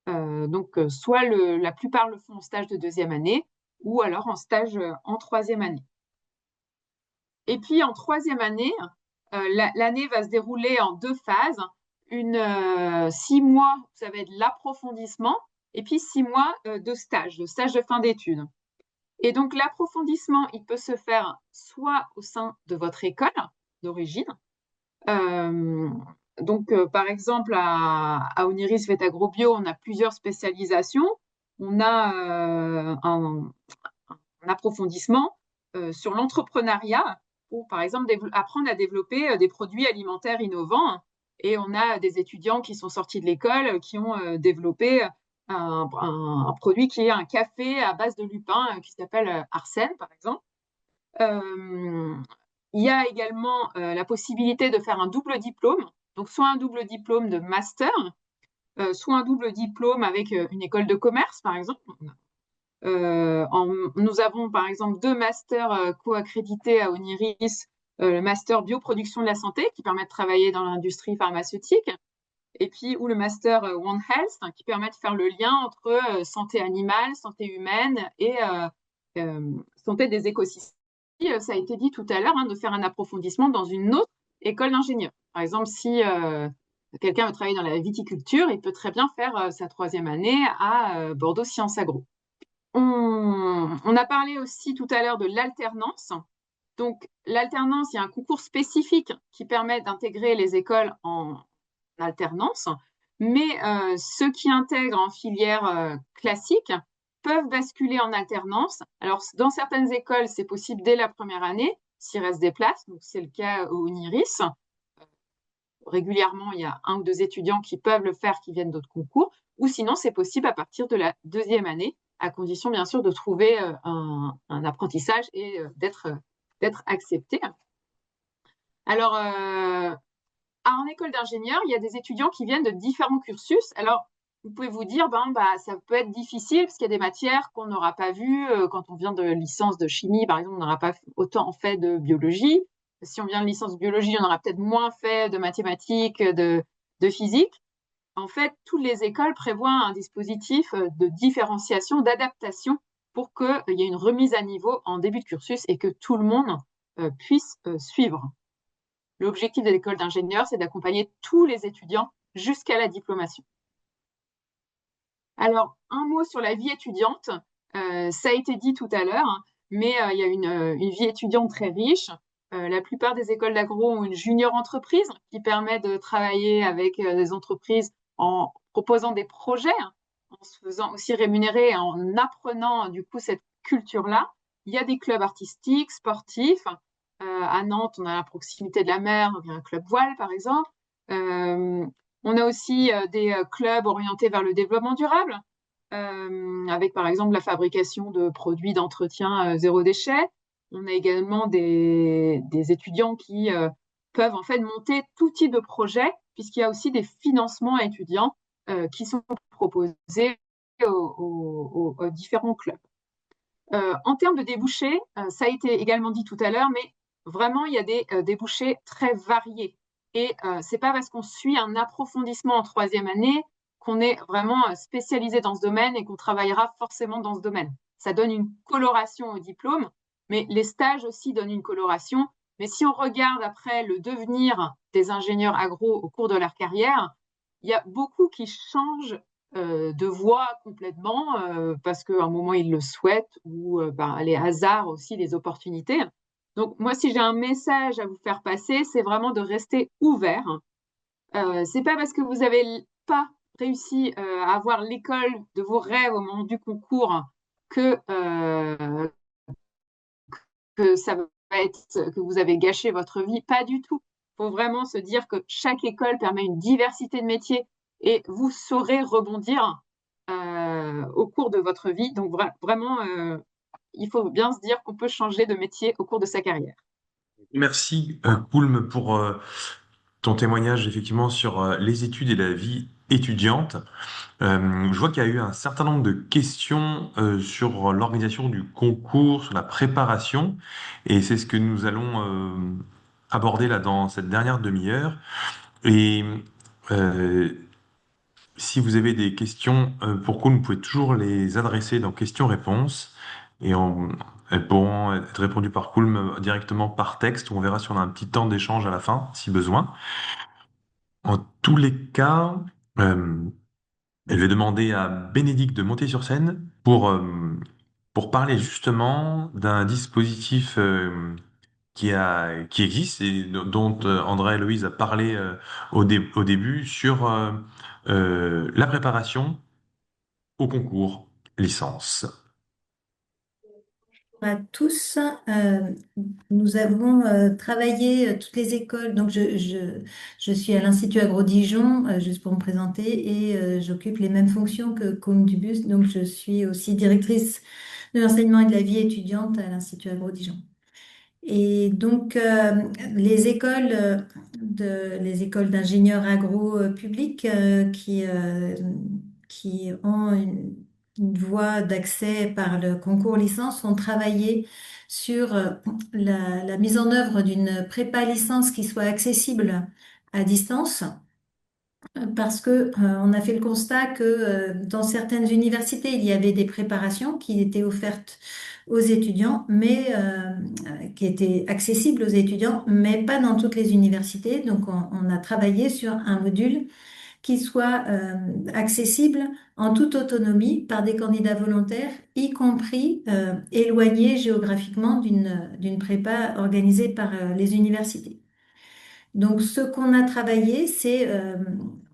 S7: Donc, soit la plupart le font en stage de deuxième année ou alors en stage en troisième année. Et puis, en troisième année, l'année va se dérouler en 2 phases. 6 mois, ça va être l'approfondissement, et puis 6 mois de stage de fin d'études. Et donc, l'approfondissement, il peut se faire soit au sein de votre école d'origine. Donc, par exemple, à Oniris Fait Agrobio, on a plusieurs spécialisations. On a un approfondissement sur l'entrepreneuriat pour, par exemple, apprendre à développer des produits alimentaires innovants. Et on a des étudiants qui sont sortis de l'école qui ont développé un produit qui est un café à base de lupin qui s'appelle Arsène, par exemple. Il y a également la possibilité de faire un double diplôme, donc soit un double diplôme de master, soit un double diplôme avec une école de commerce, par exemple. Nous avons, par exemple, 2 masters co-accrédités à Oniris, le master bioproduction de la santé, qui permet de travailler dans l'industrie pharmaceutique, et puis ou le master One Health, qui permet de faire le lien entre santé animale, santé humaine et santé des écosystèmes. Ça a été dit tout à l'heure, de faire un approfondissement dans une autre école d'ingénieur. Par exemple, si quelqu'un veut travailler dans la viticulture, il peut très bien faire sa troisième année à Bordeaux Sciences Agro. On a parlé aussi tout à l'heure de l'alternance. Donc, l'alternance, il y a un concours spécifique qui permet d'intégrer les écoles en alternance, mais ceux qui intègrent en filière classique peuvent basculer en alternance. Alors, dans certaines écoles, c'est possible dès la première année, s'il reste des places. Donc, c'est le cas au Oniris. Régulièrement, il y a 1 ou 2 étudiants qui peuvent le faire, qui viennent d'autres concours. Ou sinon, c'est possible à partir de la deuxième année, à condition, bien sûr, de trouver un apprentissage et d'être accepté. Alors, en école d'ingénieur, il y a des étudiants qui viennent de différents cursus. Alors, vous pouvez vous dire, ça peut être difficile parce qu'il y a des matières qu'on n'aura pas vues. Quand on vient de licence de chimie, par exemple, on n'aura pas autant fait de biologie. Si on vient de licence de biologie, on aura peut-être moins fait de mathématiques, de physique. En fait, toutes les écoles prévoient un dispositif de différenciation, d'adaptation pour qu'il y ait une remise à niveau en début de cursus et que tout le monde puisse suivre. L'objectif de l'école d'ingénieur, c'est d'accompagner tous les étudiants jusqu'à la diplomation. Alors, un mot sur la vie étudiante. Ça a été dit tout à l'heure, mais il y a une vie étudiante très riche. La plupart des écoles d'agro ont une junior entreprise qui permet de travailler avec des entreprises en proposant des projets, en se faisant aussi rémunérer et en apprenant du coup cette culture-là. Il y a des clubs artistiques, sportifs. À Nantes, on a la proximité de la mer, il y a un club voile par exemple. On a aussi des clubs orientés vers le développement durable, avec par exemple la fabrication de produits d'entretien zéro déchet. On a également des étudiants qui peuvent en fait monter tout type de projet, puisqu'il y a aussi des financements étudiants qui sont proposés aux différents clubs. En termes de débouchés, ça a été également dit tout à l'heure, mais vraiment, il y a des débouchés très variés. Et c'est pas parce qu'on suit un approfondissement en troisième année qu'on est vraiment spécialisé dans ce domaine et qu'on travaillera forcément dans ce domaine. Ça donne une coloration au diplôme, mais les stages aussi donnent une coloration. Mais si on regarde après le devenir des ingénieurs agro au cours de leur carrière, il y a beaucoup qui changent de voie complètement parce qu'à un moment ils le souhaitent ou les hasards aussi, les opportunités. Donc moi, si j'ai un message à vous faire passer, c'est vraiment de rester ouvert. C'est pas parce que vous avez pas réussi à avoir l'école de vos rêves au moment du concours que ça va être que vous avez gâché votre vie. Pas du tout. Il faut vraiment se dire que chaque école permet une diversité de métiers et vous saurez rebondir au cours de votre vie. Donc vraiment, il faut bien se dire qu'on peut changer de métier au cours de sa carrière.
S1: Merci, Poulme, pour ton témoignage effectivement sur les études et la vie étudiante. Je vois qu'il y a eu un certain nombre de questions sur l'organisation du concours, sur la préparation, et c'est ce que nous allons aborder là dans cette dernière demi-heure. Et euh, si vous avez des questions pour Koun, vous pouvez toujours les adresser dans questions-réponses, et elles pourront être répondues par Koulm directement par texte, ou on verra si on a un petit temps d'échange à la fin, si besoin. En tous les cas, euh, je vais demander à Bénédicte de monter sur scène pour parler justement d'un dispositif qui existe et dont Andrea et Loïse a parlé au début sur la préparation au concours licence.
S8: À tous. Nous avons travaillé toutes les écoles. Donc, je suis à l'Institut Agro Dijon, juste pour me présenter, et j'occupe les mêmes fonctions que Côme Dubus. Donc, je suis aussi directrice de l'enseignement et de la vie étudiante à l'Institut Agro Dijon. Et donc, les écoles d'ingénieurs agro publics qui ont une voie d'accès par le concours licence ont travaillé sur la mise en œuvre d'une prépa licence qui soit accessible à distance. Parce que on a fait le constat que dans certaines universités, il y avait des préparations qui étaient offertes aux étudiants, mais qui étaient accessibles aux étudiants, mais pas dans toutes les universités. Donc, on a travaillé sur un module qui soit accessible en toute autonomie par des candidats volontaires, y compris éloignés géographiquement d'une prépa organisée par les universités. Donc, ce qu'on a travaillé,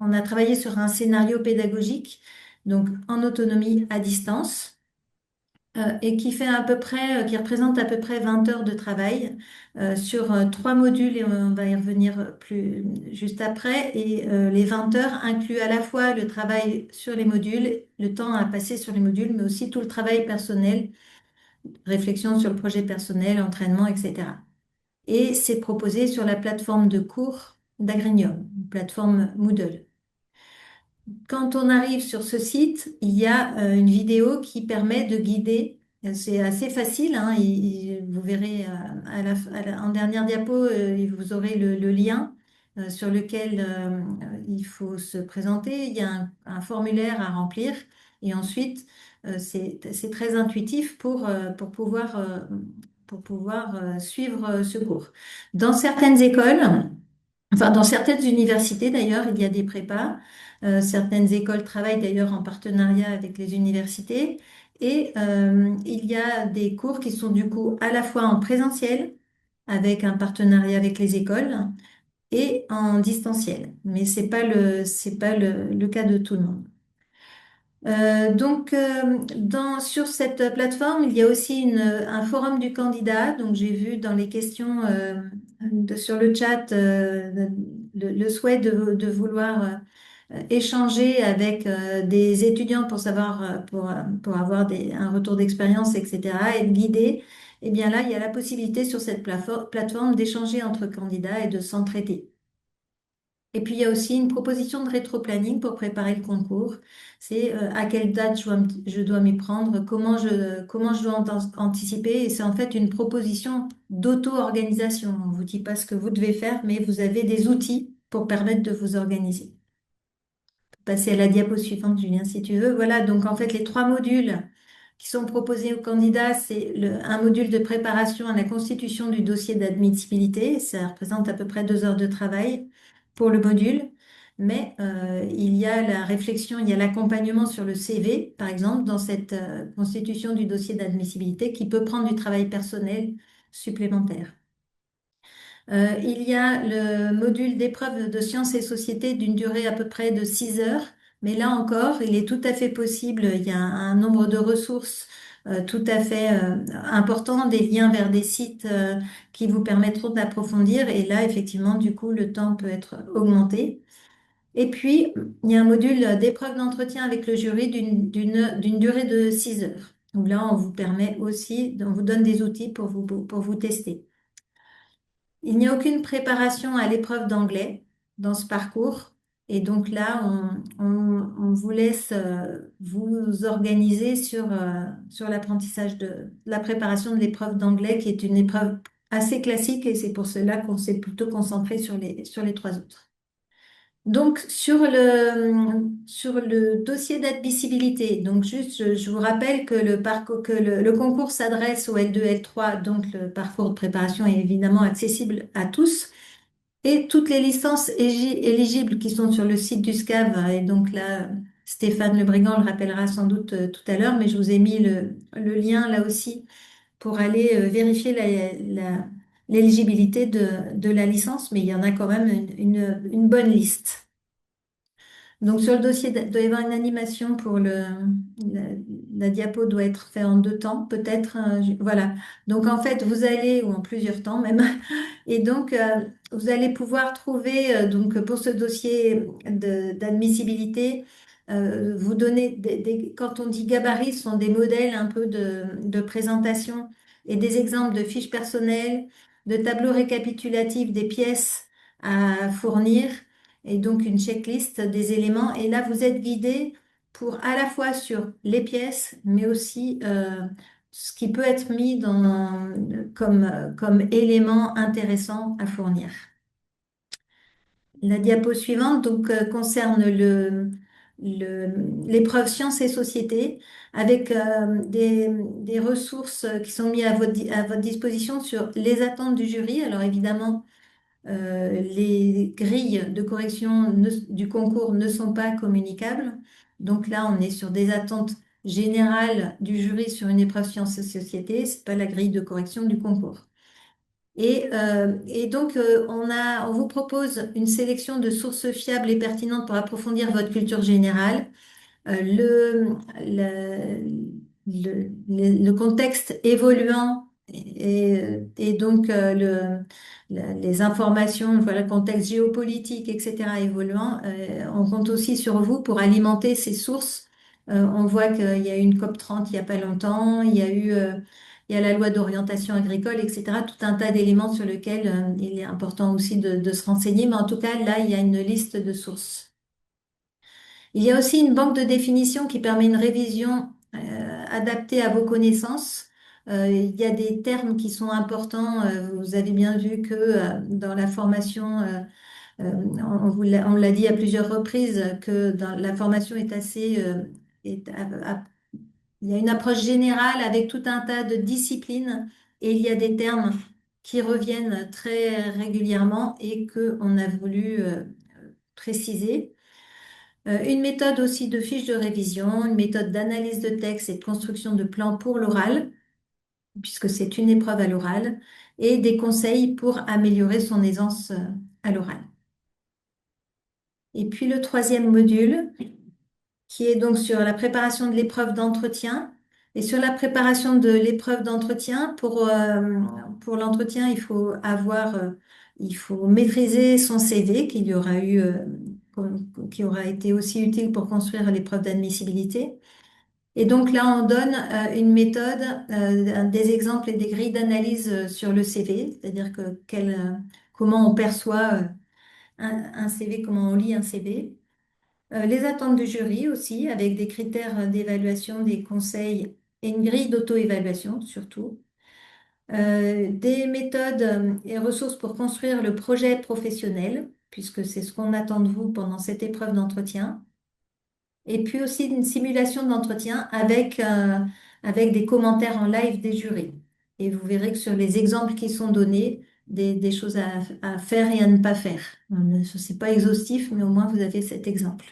S8: on a travaillé sur un scénario pédagogique, donc en autonomie à distance, et qui fait qui représente à peu près 20 heures de travail sur trois modules, et on va y revenir plus juste après. Et les 20 heures incluent à la fois le travail sur les modules, le temps à passer sur les modules, mais aussi tout le travail personnel, réflexion sur le projet personnel, entraînement, etc. Et c'est proposé sur la plateforme de cours d'Agrium, une plateforme Moodle. Quand on arrive sur ce site, il y a une vidéo qui permet de guider. C'est assez facile, hein, vous verrez en dernière diapo, vous aurez le lien sur lequel il faut se présenter. Il y a un formulaire à remplir et ensuite c'est très intuitif pour pouvoir suivre ce cours. Dans certaines écoles, enfin dans certaines universités d'ailleurs, il y a des prépas. Certaines écoles travaillent d'ailleurs en partenariat avec les universités. Et il y a des cours qui sont du coup à la fois en présentiel, avec un partenariat avec les écoles, et en distanciel. Mais c'est pas le cas de tout le monde. Donc, sur cette plateforme, il y a aussi un forum du candidat. Donc, j'ai vu dans les questions sur le chat le souhait de vouloir échanger avec des étudiants pour savoir, pour avoir un retour d'expérience, etc., et de guider. Eh bien là, il y a la possibilité sur cette plateforme d'échanger entre candidats et de s'entraider. Et puis, il y a aussi une proposition de rétro-planning pour préparer le concours. C'est à quelle date je dois m'y prendre, comment je dois anticiper. Et c'est en fait une proposition d'auto-organisation. On ne vous dit pas ce que vous devez faire, mais vous avez des outils pour permettre de vous organiser. passer à la diapo suivante, Julien, si tu veux. Voilà, donc en fait, les trois modules qui sont proposés aux candidats, c'est un module de préparation à la constitution du dossier d'admissibilité. Ça représente à peu près 2 heures de travail pour le module. Mais il y a la réflexion, il y a l'accompagnement sur le CV, par exemple, dans cette constitution du dossier d'admissibilité qui peut prendre du travail personnel supplémentaire. Il y a le module d'épreuve de sciences et société d'une durée à peu près de 6 heures, mais là encore, il est tout à fait possible, il y a un nombre de ressources tout à fait important, des liens vers des sites qui vous permettront d'approfondir, et là, effectivement, du coup, le temps peut être augmenté. Et puis, il y a un module d'épreuve d'entretien avec le jury d'une durée de 6 heures. Donc là, on vous permet aussi, on vous donne des outils pour vous tester. Il n'y a aucune préparation à l'épreuve d'anglais dans ce parcours. Et donc là, on vous laisse vous organiser sur l'apprentissage de la préparation de l'épreuve d'anglais, qui est une épreuve assez classique, et c'est pour cela qu'on s'est plutôt concentré sur les trois autres. Donc, sur le dossier d'admissibilité, donc juste, je vous rappelle que le concours s'adresse au L2, L3, donc le parcours de préparation est évidemment accessible à tous. Et toutes les licences éligibles qui sont sur le site du SCAV, et donc là, Stéphane Le Brigand le rappellera sans doute tout à l'heure, mais je vous ai mis le lien là aussi pour aller vérifier l'éligibilité de la licence, mais il y en a quand même une bonne liste. Donc sur le dossier, il doit y avoir une animation pour la, la diapo doit être faite en 2 temps, peut-être. Voilà. Donc en fait, vous allez, ou en plusieurs temps même, et donc vous allez pouvoir trouver, donc pour ce dossier d'admissibilité, vous donner, quand on dit gabarit, ce sont des modèles un peu de présentation et des exemples de fiches personnelles, de tableaux récapitulatifs des pièces à fournir et donc une checklist des éléments. Et là, vous êtes guidé pour à la fois sur les pièces, mais aussi ce qui peut être mis comme élément intéressant à fournir. La diapo suivante donc, concerne l'épreuve sciences et société avec des ressources qui sont mises à votre disposition sur les attentes du jury. Alors évidemment, les grilles de correction du concours ne sont pas communicables. Donc là, on est sur des attentes générales du jury sur une épreuve sciences et société. C'est pas la grille de correction du concours. Et donc, on vous propose une sélection de sources fiables et pertinentes pour approfondir votre culture générale. Le contexte évoluant et donc les informations, voilà, le contexte géopolitique, etc. évoluant, on compte aussi sur vous pour alimenter ces sources. On voit qu'il y a eu une COP30 il n'y a pas longtemps, il y a la loi d'orientation agricole, etc. Tout un tas d'éléments sur lesquels il est important aussi de se renseigner, mais en tout cas, là, il y a une liste de sources. Il y a aussi une banque de définition qui permet une révision adaptée à vos connaissances. Il y a des termes qui sont importants. Vous avez bien vu que dans la formation, on l'a dit à plusieurs reprises, que dans, la formation est assez... il y a une approche générale avec tout un tas de disciplines et il y a des termes qui reviennent très régulièrement et qu'on a voulu préciser. Une méthode aussi de fiche de révision, une méthode d'analyse de texte et de construction de plans pour l'oral, puisque c'est une épreuve à l'oral, et des conseils pour améliorer son aisance à l'oral. Et puis le troisième module, qui est donc sur la préparation de l'épreuve d'entretien. Et sur la préparation de l'épreuve d'entretien, pour l'entretien, il faut maîtriser son CV, qui aura été aussi utile pour construire l'épreuve d'admissibilité. Et donc là, on donne une méthode, des exemples et des grilles d'analyse sur le CV, c'est-à-dire comment on perçoit un CV, comment on lit un CV. Les attentes du jury aussi, avec des critères d'évaluation, des conseils et une grille d'auto-évaluation surtout. Des méthodes et ressources pour construire le projet professionnel, puisque c'est ce qu'on attend de vous pendant cette épreuve d'entretien. et puis aussi une simulation d'entretien avec des commentaires en live des jurys. Et vous verrez que sur les exemples qui sont donnés, des choses à faire et à ne pas faire. Ce n'est pas exhaustif, mais au moins vous avez cet exemple.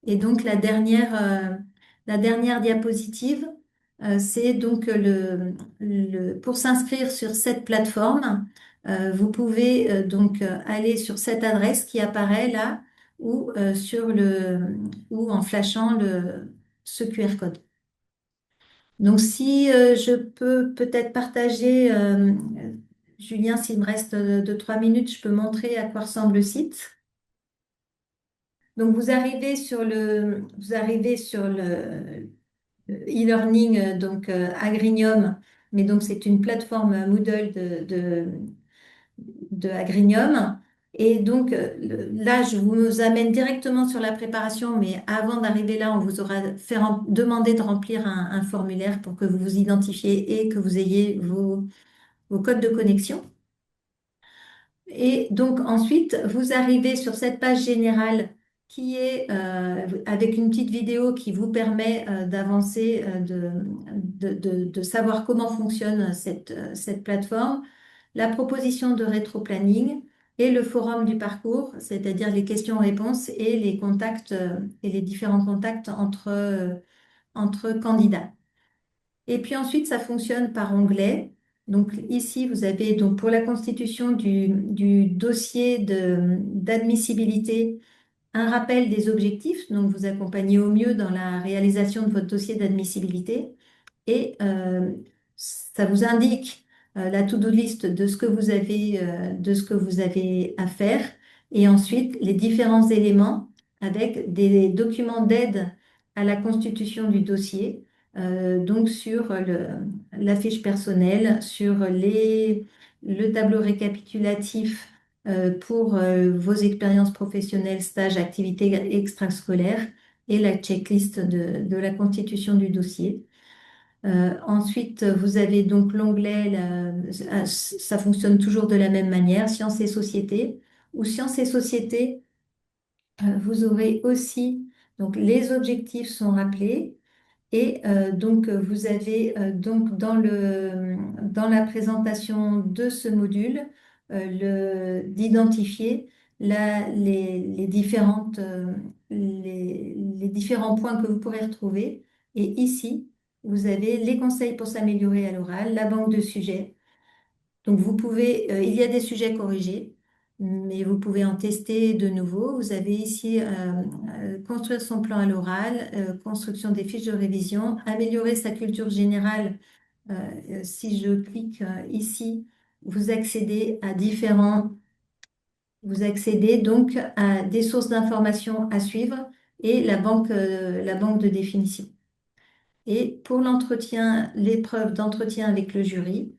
S8: Et donc la dernière diapositive, c'est donc pour s'inscrire sur cette plateforme, vous pouvez donc aller sur cette adresse qui apparaît là ou ou en flashant ce QR code. Donc si je peux peut-être partager, Julien, s'il me reste 2, 3 minutes, je peux montrer à quoi ressemble le site. Donc vous arrivez sur le e-learning donc Agrinium, mais donc c'est une plateforme Moodle de Agrinium. Et donc là, je vous amène directement sur la préparation, mais avant d'arriver là, on vous aura demandé de remplir un formulaire pour que vous vous identifiez et que vous ayez vos codes de connexion. Et donc ensuite, vous arrivez sur cette page générale qui est avec une petite vidéo qui vous permet d'avancer, de savoir comment fonctionne cette plateforme, la proposition de rétro-planning et le forum du parcours, c'est-à-dire les questions-réponses et les contacts et les différents contacts entre candidats. Et puis ensuite, ça fonctionne par onglet. Donc ici, vous avez donc pour la constitution du dossier d'admissibilité un rappel des objectifs. Donc vous accompagnez au mieux dans la réalisation de votre dossier d'admissibilité. Et ça vous indique la to-do list de ce que vous avez à faire. Et ensuite, les différents éléments avec des documents d'aide à la constitution du dossier. Donc sur la fiche personnelle, sur le tableau récapitulatif pour vos expériences professionnelles, stages, activités extrascolaires et la checklist de la constitution du dossier. Ensuite, vous avez donc l'onglet, ça fonctionne toujours de la même manière, Sciences et Sociétés. Ou Sciences et Sociétés, vous aurez aussi, donc les objectifs sont rappelés. Et donc, vous avez donc dans la présentation de ce module d'identifier les les différents points que vous pourrez retrouver. Et ici, vous avez les conseils pour s'améliorer à l'oral, la banque de sujets. Donc, il y a des sujets corrigés, mais vous pouvez en tester de nouveau. Vous avez ici construire son plan à l'oral, construction des fiches de révision, améliorer sa culture générale. Si je clique ici, vous accédez vous accédez donc à des sources d'informations à suivre et la banque de définition. Et pour l'entretien, l'épreuve d'entretien avec le jury,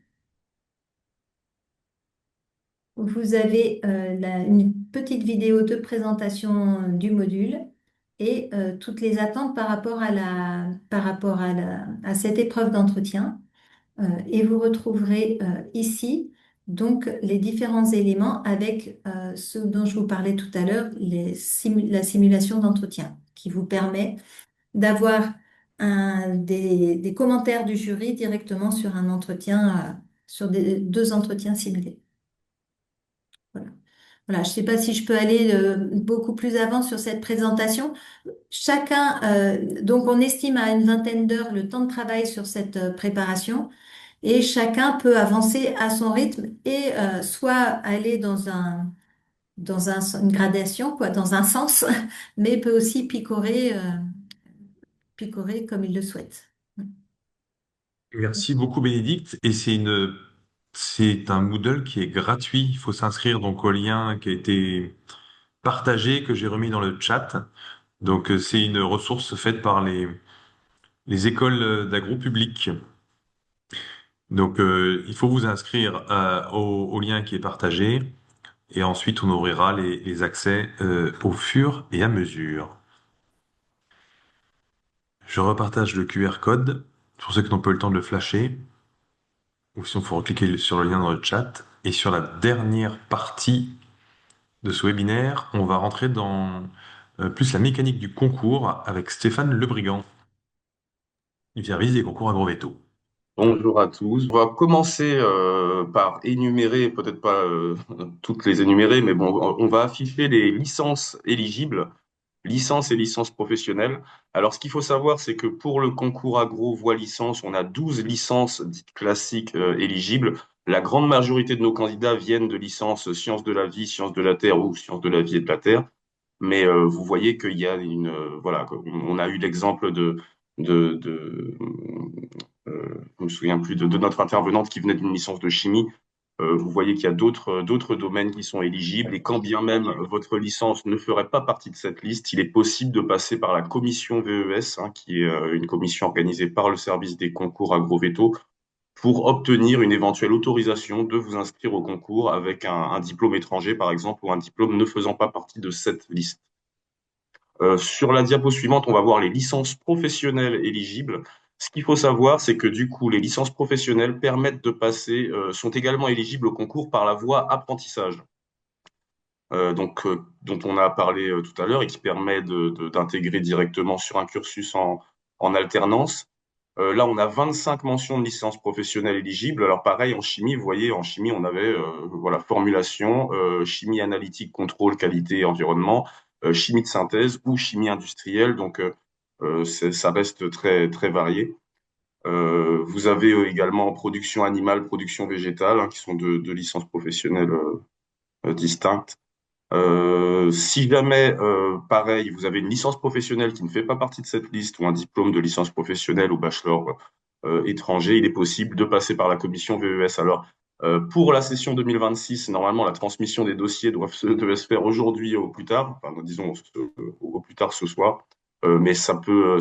S8: vous avez une petite vidéo de présentation du module et toutes les attentes par rapport à cette épreuve d'entretien. Et vous retrouverez ici donc les différents éléments avec ce dont je vous parlais tout à l'heure, la simulation d'entretien qui vous permet d'avoir des commentaires du jury directement sur un entretien, sur 2 entretiens simulés. Voilà. Voilà, je ne sais pas si je peux aller beaucoup plus avant sur cette présentation. Donc on estime à une vingtaine d'heures le temps de travail sur cette préparation et chacun peut avancer à son rythme et soit aller une gradation, quoi, dans un sens, mais peut aussi picorer comme il le souhaite.
S1: Merci beaucoup, Bénédicte. Et c'est un Moodle qui est gratuit. Il faut s'inscrire donc au lien qui a été partagé, que j'ai remis dans le chat. Donc, c'est une ressource faite par les écoles d'agro public. Donc, il faut vous inscrire au lien qui est partagé et ensuite on ouvrira les accès au fur et à mesure. Je repartage le QR code pour ceux qui n'ont pas eu le temps de le flasher. Ou sinon, il faut recliquer sur le lien dans le chat. Et sur la dernière partie de ce webinaire, on va rentrer dans plus la mécanique du concours avec Stéphane Lebrigand du service des concours agrovéto.
S9: Bonjour à tous. On va commencer par énumérer, peut-être pas toutes les énumérer, mais bon, on va afficher les licences éligibles, licences et licences professionnelles. Alors, ce qu'il faut savoir, c'est que pour le concours agro voie licence, on a 12 licences dites classiques éligibles. La grande majorité de nos candidats viennent de licences sciences de la vie, sciences de la terre ou sciences de la vie et de la terre. Mais vous voyez qu'il y a voilà, on a eu l'exemple de je me souviens plus de notre intervenante qui venait d'une licence de chimie. Vous voyez qu'il y a d'autres domaines qui sont éligibles et quand bien même votre licence ne ferait pas partie de cette liste, il est possible de passer par la commission VES, hein, qui est une commission organisée par le service des concours agrovéto pour obtenir une éventuelle autorisation de vous inscrire au concours avec un diplôme étranger, par exemple, ou un diplôme ne faisant pas partie de cette liste. Sur la diapo suivante, on va voir les licences professionnelles éligibles. Ce qu'il faut savoir, c'est que du coup, les licences professionnelles permettent de passer, sont également éligibles au concours par la voie apprentissage, dont on a parlé tout à l'heure et qui permet d'intégrer directement sur un cursus en alternance. Là, on a 25 mentions de licences professionnelles éligibles. Alors pareil, en chimie, vous voyez, en chimie, on avait voilà, formulation, chimie analytique, contrôle, qualité et environnement, chimie de synthèse ou chimie industrielle. Donc, ça reste très, très varié. Vous avez également production animale, production végétale, hein, qui sont deux licences professionnelles distinctes. Si jamais, pareil, vous avez une licence professionnelle qui ne fait pas partie de cette liste ou un diplôme de licence professionnelle ou bachelor étranger, il est possible de passer par la commission VES. Alors, pour la session 2026, normalement, la transmission des dossiers devait se faire aujourd'hui au plus tard, enfin, disons au plus tard ce soir. Mais ça peut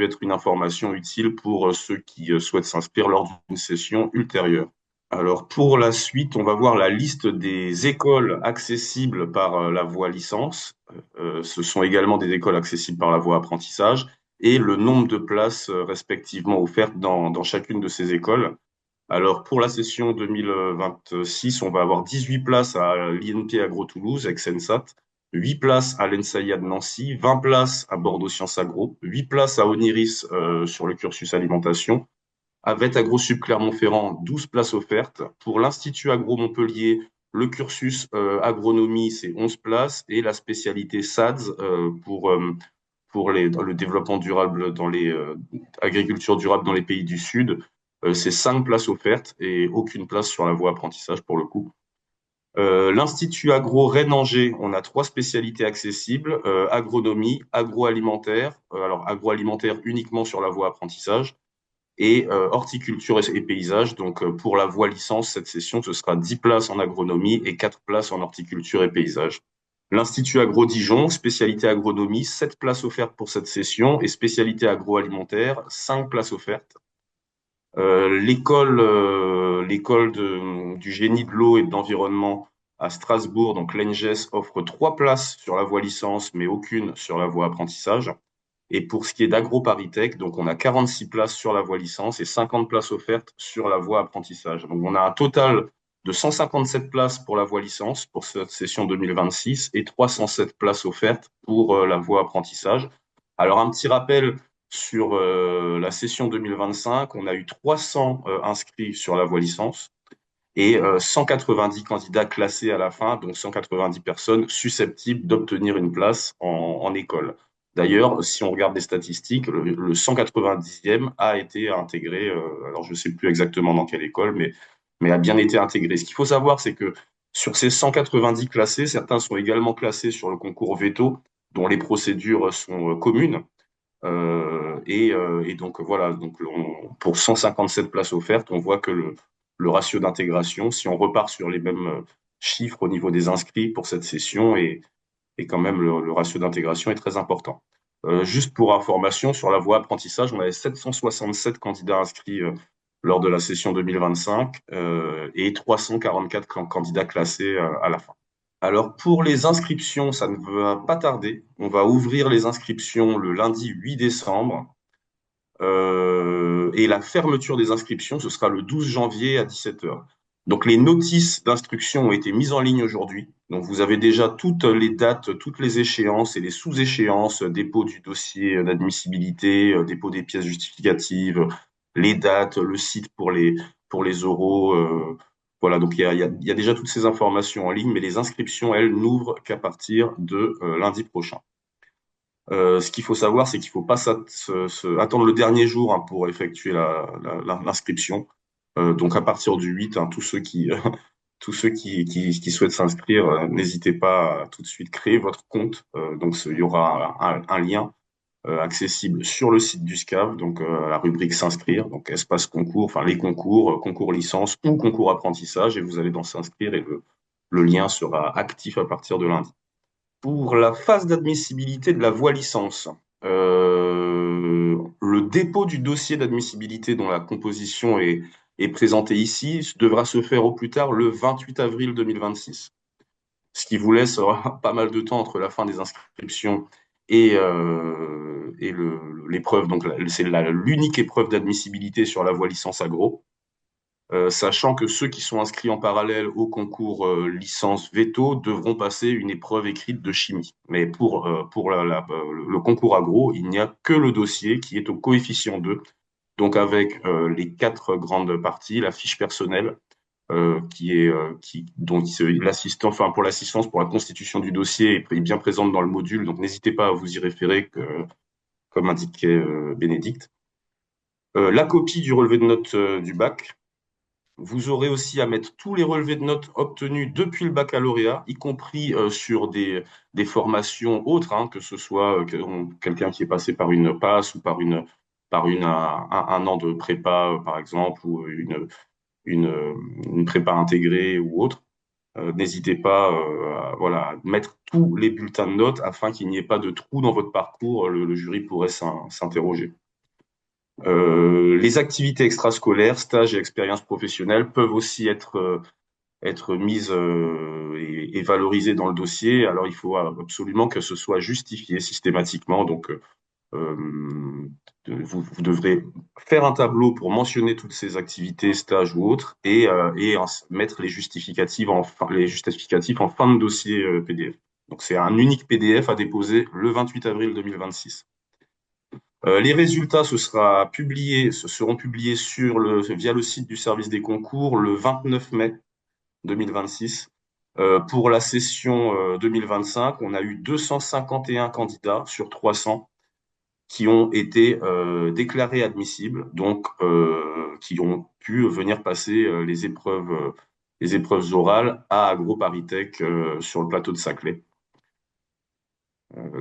S9: être une information utile pour ceux qui souhaitent s'inscrire lors d'une session ultérieure. Alors, pour la suite, on va voir la liste des écoles accessibles par la voie licence. Ce sont également des écoles accessibles par la voie apprentissage et le nombre de places respectivement offertes dans chacune de ces écoles. Alors, pour la session 2026, on va avoir 18 places à l'INP Agro Toulouse avec Sensat, 8 places à l'ENSAIA de Nancy, 20 places à Bordeaux Sciences Agro, 8 places à Oniris sur le cursus alimentation, à VET AgroSup Clermont-Ferrand, 12 places offertes. Pour l'Institut Agro Montpellier, le cursus agronomie, c'est 11 places. Et la spécialité SADS pour le développement durable dans les agriculture durable dans les pays du Sud, c'est 5 places offertes et aucune place sur la voie apprentissage pour le coup. L'Institut Agro Rennes-Angers, on a 3 spécialités accessibles, agronomie, agroalimentaire, alors agroalimentaire uniquement sur la voie apprentissage, et horticulture et paysage. Donc, pour la voie licence, cette session, ce sera 10 places en agronomie et 4 places en horticulture et paysage. L'Institut Agro Dijon, spécialité agronomie, 7 places offertes pour cette session et spécialité agroalimentaire, 5 places offertes. L'école du génie de l'eau et de l'environnement à Strasbourg, donc l'ENGES, offre 3 places sur la voie licence, mais aucune sur la voie apprentissage. Et pour ce qui est d'AgroParisTech, donc on a 46 places sur la voie licence et 50 places offertes sur la voie apprentissage. Donc on a un total de 157 places pour la voie licence pour cette session 2026 et 307 places offertes pour la voie apprentissage. Alors un petit rappel sur la session 2025, on a eu 300 inscrits sur la voie licence et 190 candidats classés à la fin, donc 190 personnes susceptibles d'obtenir une place en école. D'ailleurs, si on regarde les statistiques, le 190e a été intégré, alors je ne sais plus exactement dans quelle école, mais a bien été intégré. Ce qu'il faut savoir, c'est que sur ces 190 classés, certains sont également classés sur le concours veto, dont les procédures sont communes. Et donc voilà, donc pour 157 places offertes, on voit que le ratio d'intégration, si on repart sur les mêmes chiffres au niveau des inscrits pour cette session, et quand même le ratio d'intégration est très important. Juste pour information, sur la voie apprentissage, on avait 767 candidats inscrits lors de la session 2025 et 344 candidats classés à la fin. Alors pour les inscriptions, ça ne va pas tarder. On va ouvrir les inscriptions le lundi 8 décembre et la fermeture des inscriptions, ce sera le 12 janvier à 17h. Donc les notices d'instruction ont été mises en ligne aujourd'hui. Donc vous avez déjà toutes les dates, toutes les échéances et les sous-échéances, dépôt du dossier d'admissibilité, dépôt des pièces justificatives, les dates, le site pour les oraux. Voilà, donc il y a déjà toutes ces informations en ligne, mais les inscriptions, elles, n'ouvrent qu'à partir de lundi prochain. Ce qu'il faut savoir, c'est qu'il faut pas attendre le dernier jour hein, pour effectuer l'inscription. Donc à partir du 8, hein, tous ceux qui tous ceux qui souhaitent s'inscrire, n'hésitez pas à tout de suite créer votre compte. Donc il y aura un lien accessible sur le site du SCAV, donc la rubrique s'inscrire, donc espace concours, enfin les concours, concours licence ou concours apprentissage, et vous allez dans s'inscrire et le lien sera actif à partir de lundi. Pour la phase d'admissibilité de la voie licence, le dépôt du dossier d'admissibilité dont la composition est présentée ici devra se faire au plus tard le 28 avril 2026, ce qui vous laisse pas mal de temps entre la fin des inscriptions et l'épreuve. Donc c'est l'unique épreuve d'admissibilité sur la voie licence agro. Sachant que ceux qui sont inscrits en parallèle au concours licence veto devront passer une épreuve écrite de chimie. Mais pour le concours agro, il n'y a que le dossier qui est au coefficient 2, donc avec les 4 grandes parties, la fiche personnelle, l'assistant, enfin pour l'assistance, pour la constitution du dossier est bien présente dans le module, donc n'hésitez pas à vous y référer, comme indiquait Bénédicte. La copie du relevé de notes du bac. Vous aurez aussi à mettre tous les relevés de notes obtenus depuis le baccalauréat, y compris sur des formations autres, hein, que ce soit quelqu'un qui est passé par une passe ou par un an de prépa, par exemple, ou une prépa intégrée ou autre. N'hésitez pas à mettre tous les bulletins de notes afin qu'il n'y ait pas de trou dans votre parcours. Le jury pourrait s'interroger. Les activités extrascolaires, stages et expériences professionnelles peuvent aussi être mises et valorisées dans le dossier. Alors, il faut absolument que ce soit justifié systématiquement. Donc, vous devrez faire un tableau pour mentionner toutes ces activités, stages ou autres, et mettre les justificatifs en fin de dossier PDF. Donc, c'est un unique PDF à déposer le 28 avril 2026. Les résultats seront publiés via le site du service des concours le 29 mai 2026. Pour la session 2025, on a eu 251 candidats sur 300 qui ont été déclarés admissibles, donc qui ont pu venir passer les épreuves orales à AgroParisTech sur le plateau de Saclay.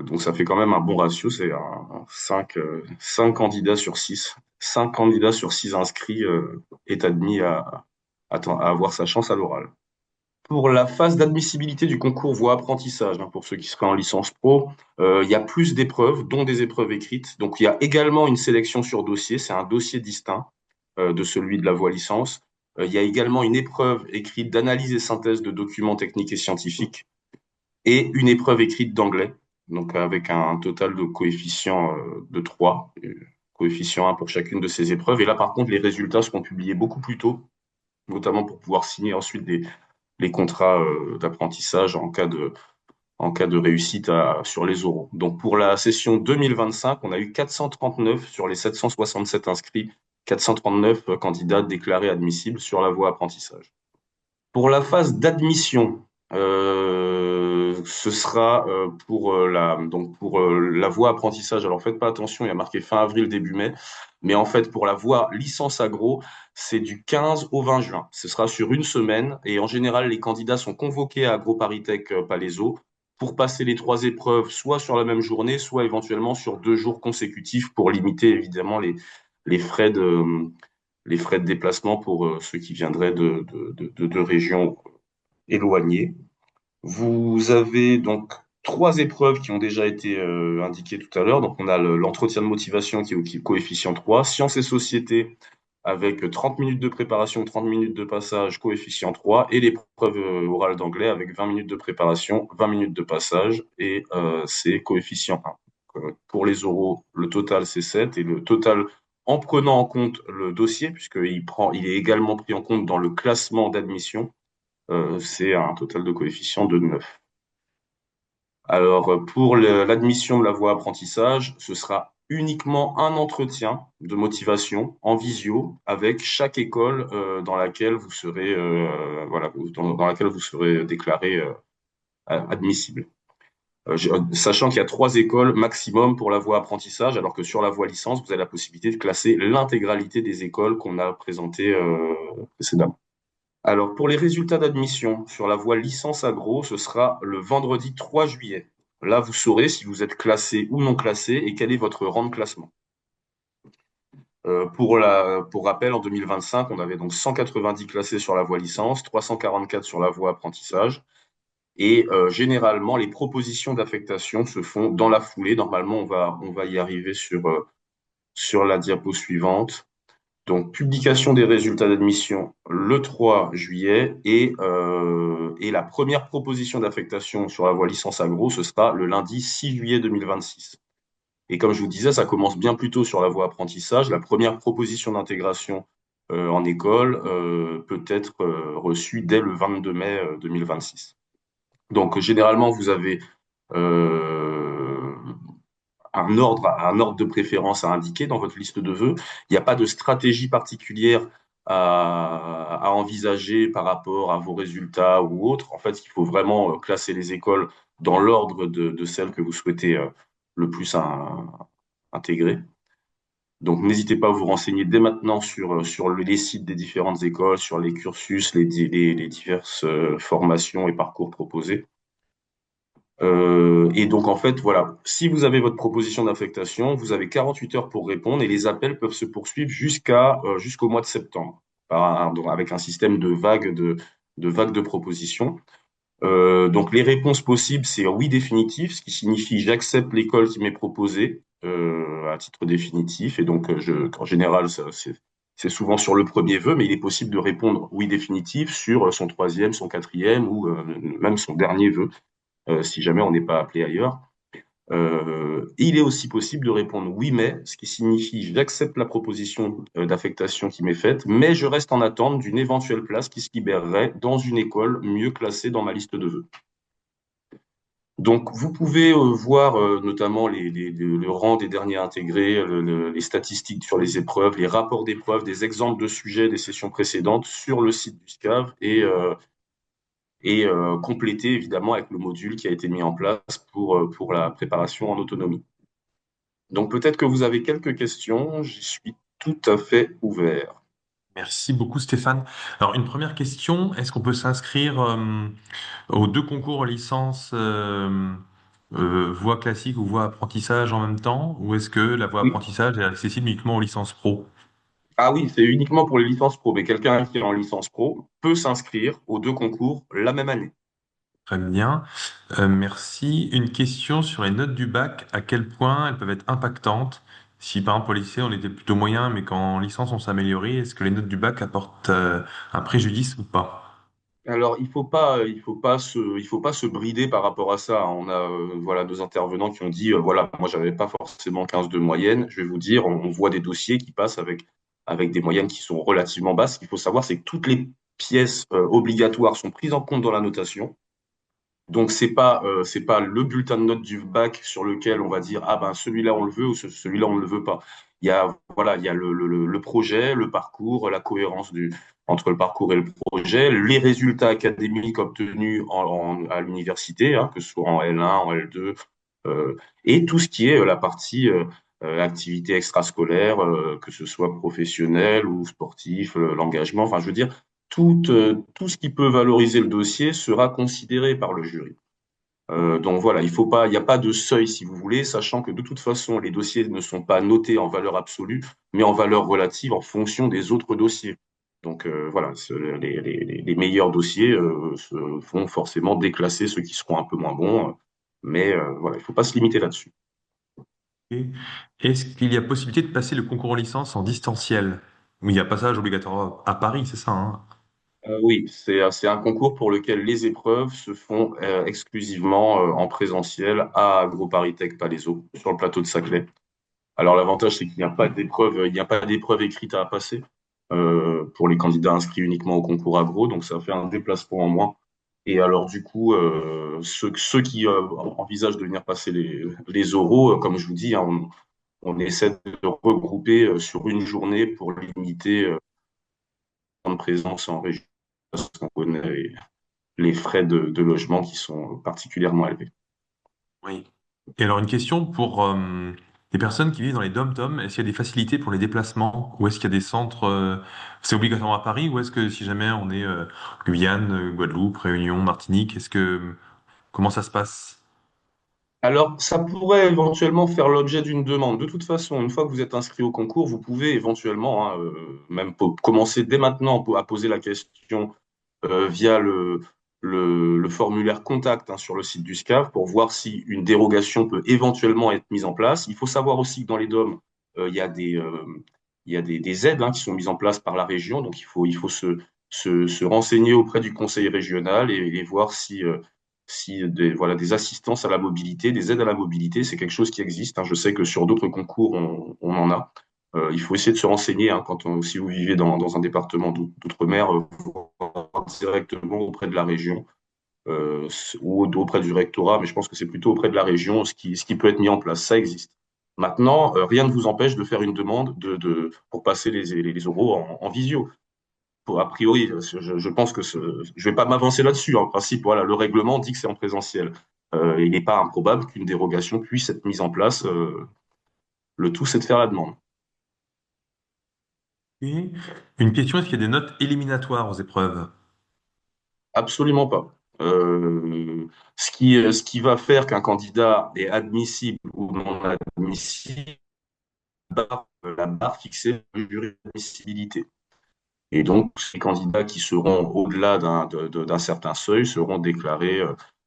S9: Donc ça fait quand même un bon ratio, c'est 5 candidats sur 6. 5 candidats sur 6 inscrits est admis à avoir sa chance à l'oral. Pour la phase d'admissibilité du concours voie apprentissage, hein, pour ceux qui seraient en licence pro, il y a plus d'épreuves, dont des épreuves écrites. Donc il y a également une sélection sur dossier, c'est un dossier distinct de celui de la voie licence. Il y a également une épreuve écrite d'analyse et synthèse de documents techniques et scientifiques et une épreuve écrite d'anglais, donc avec un total de coefficient de 3, coefficient 1 pour chacune de ces épreuves. Et là, par contre, les résultats seront publiés beaucoup plus tôt, notamment pour pouvoir signer ensuite les contrats d'apprentissage en cas de réussite sur les oraux. Donc pour la session 2025, on a eu 439 sur les 767 inscrits, 439 candidats déclarés admissibles sur la voie apprentissage. Pour la phase d'admission, ce sera pour la voie apprentissage. Alors faites pas attention, il y a marqué fin avril, début mai. Mais en fait, pour la voie licence agro, c'est du 15 au 20 juin. Ce sera sur une semaine. Et en général, les candidats sont convoqués à AgroParisTech Palaiseau pour passer les 3 épreuves, soit sur la même journée, soit éventuellement sur 2 jours consécutifs pour limiter évidemment les frais de déplacement pour ceux qui viendraient de régions éloignées. Vous avez donc 3 épreuves qui ont déjà été indiquées tout à l'heure. Donc, on a l'entretien de motivation qui est au coefficient 3, sciences et société avec 30 minutes de préparation, 30 minutes de passage, coefficient 3, et l'épreuve orale d'anglais avec 20 minutes de préparation, 20 minutes de passage, et c'est coefficient 1. Pour les oraux, le total c'est 7, et le total en prenant en compte le dossier, il est également pris en compte dans le classement d'admission. C'est un total de coefficient de 9. Alors, pour l'admission de la voie apprentissage, ce sera uniquement un entretien de motivation en visio avec chaque école dans laquelle vous serez, voilà, dans laquelle vous serez déclaré admissible. Sachant qu'il y a 3 écoles maximum pour la voie apprentissage, alors que sur la voie licence, vous avez la possibilité de classer l'intégralité des écoles qu'on a présentées précédemment. Alors, pour les résultats d'admission sur la voie licence agro, ce sera le vendredi 3 juillet. Là, vous saurez si vous êtes classé ou non classé et quel est votre rang de classement. Pour rappel, en 2025, on avait donc 190 classés sur la voie licence, 344 sur la voie apprentissage. Et généralement, les propositions d'affectation se font dans la foulée. Normalement, on va y arriver sur la diapo suivante. Donc, publication des résultats d'admission le 3 juillet et la première proposition d'affectation sur la voie licence agro, ce sera le lundi 6 juillet 2026. Et comme je vous disais, ça commence bien plus tôt sur la voie apprentissage. La première proposition d'intégration en école peut être reçue dès le 22 mai 2026. Donc, généralement, vous avez un ordre de préférence à indiquer dans votre liste de vœux. Il n'y a pas de stratégie particulière à envisager par rapport à vos résultats ou autres. En fait, il faut vraiment classer les écoles dans l'ordre de celles que vous souhaitez le plus intégrer. Donc, n'hésitez pas à vous renseigner dès maintenant sur les sites des différentes écoles, sur les cursus, les diverses formations et parcours proposés. Et donc, en fait, voilà, si vous avez votre proposition d'affectation, vous avez 48 heures pour répondre et les appels peuvent se poursuivre jusqu'au mois de septembre, donc avec un système de vagues de propositions. Donc, les réponses possibles, c'est oui définitif, ce qui signifie j'accepte l'école qui m'est proposée à titre définitif. Et donc, en général, c'est souvent sur le premier vœu, mais il est possible de répondre oui définitif sur son 3e, son 4e ou même son dernier vœu. Si jamais on n'est pas appelé ailleurs. Il est aussi possible de répondre oui, mais, ce qui signifie j'accepte la proposition d'affectation qui m'est faite, mais je reste en attente d'une éventuelle place qui se libérerait dans une école mieux classée dans ma liste de vœux. Donc, vous pouvez voir notamment le rang des derniers intégrés, les statistiques sur les épreuves, les rapports d'épreuves, des exemples de sujets des sessions précédentes sur le site du SCAV et complété évidemment avec le module qui a été mis en place pour la préparation en autonomie. Donc peut-être que vous avez quelques questions, j'y suis tout à fait ouvert.
S1: Merci beaucoup Stéphane. Alors une première question, est-ce qu'on peut s'inscrire aux 2 concours licence voie classique ou voie apprentissage en même temps, ou est-ce que la voie
S9: Oui.
S1: apprentissage est accessible uniquement aux licences pro?
S9: Ah oui, c'est uniquement pour les licences pro, mais quelqu'un qui est en licence pro peut s'inscrire aux 2 concours la même année.
S1: Très bien. Merci. Une question sur les notes du bac. À quel point elles peuvent être impactantes? Si par exemple au lycée on était plutôt moyen, mais qu'en licence on s'améliorait, est-ce que les notes du bac apportent un préjudice ou pas?
S9: Alors, il faut pas se brider par rapport à ça. On a, voilà, 2 intervenants qui ont dit, voilà, moi, j'avais pas forcément 15 de moyenne. Je vais vous dire, on voit des dossiers qui passent avec des moyennes qui sont relativement basses. Ce qu'il faut savoir, c'est que toutes les pièces, obligatoires sont prises en compte dans la notation. Donc, c'est pas le bulletin de notes du bac sur lequel on va dire, ah ben, celui-là, on le veut ou celui-là, on ne le veut pas. Voilà, il y a le projet, le parcours, la cohérence entre le parcours et le projet, les résultats académiques obtenus à l'université, hein, que ce soit en L1, en L2, et tout ce qui est la partie activité extrascolaire, que ce soit professionnel ou sportif, l'engagement. Enfin, je veux dire, tout ce qui peut valoriser le dossier sera considéré par le jury. Donc voilà, il n'y a pas de seuil si vous voulez, sachant que de toute façon, les dossiers ne sont pas notés en valeur absolue, mais en valeur relative en fonction des autres dossiers. Donc voilà, les meilleurs dossiers se font forcément déclasser ceux qui seront un peu moins bons, mais voilà, il ne faut pas se limiter là-dessus.
S1: Et est-ce qu'il y a possibilité de passer le concours en licence en distanciel? Oui, il y a passage obligatoire à Paris, c'est ça, hein?
S9: Oui, c'est un concours pour lequel les épreuves se font exclusivement en présentiel à AgroParisTech Palaiseau, sur le plateau de Saclay. Alors l'avantage, c'est qu'il n'y a pas d'épreuve, il n'y a pas d'épreuve écrite à passer pour les candidats inscrits uniquement au concours agro, donc ça fait un déplacement en moins. Et alors du coup, ceux qui envisagent de venir passer les oraux, comme je vous dis, hein, on essaie de regrouper sur une journée pour limiter de présence en région, parce qu'on connaît les frais de logement qui sont particulièrement élevés.
S1: Oui. Et alors une question pour les personnes qui vivent dans les dom-toms, est-ce qu'il y a des facilités pour les déplacements? Ou est-ce qu'il y a des centres, c'est obligatoirement à Paris, ou est-ce que si jamais on est Guyane, Guadeloupe, Réunion, Martinique, comment ça se passe?
S9: Alors, ça pourrait éventuellement faire l'objet d'une demande. De toute façon, une fois que vous êtes inscrit au concours, vous pouvez éventuellement, hein, même commencer dès maintenant à poser la question via le formulaire contact hein, sur le site du SCAV pour voir si une dérogation peut éventuellement être mise en place. Il faut savoir aussi que dans les DOM, il y a des aides hein, qui sont mises en place par la région. Donc, il faut se renseigner auprès du conseil régional et voir si voilà, des assistances à la mobilité, des aides à la mobilité, c'est quelque chose qui existe. Hein. Je sais que sur d'autres concours, on en a. Il faut essayer de se renseigner hein, si vous vivez dans un département d'outre-mer, voir directement auprès de la région ou auprès du rectorat, mais je pense que c'est plutôt auprès de la région ce qui peut être mis en place. Ça existe. Maintenant, rien ne vous empêche de faire une demande pour passer les oraux en visio. A priori, je pense que je vais pas m'avancer là-dessus. En principe, voilà, le règlement dit que c'est en présentiel. Il n'est pas improbable qu'une dérogation puisse être mise en place. Le tout, c'est de faire la demande.
S1: Et une question, est-ce qu'il y a des notes éliminatoires aux épreuves?
S9: Absolument pas. Ce qui va faire qu'un candidat est admissible ou non admissible, la barre fixée par le jury d'admissibilité. Et donc, ces candidats qui seront au-delà d'un certain seuil seront déclarés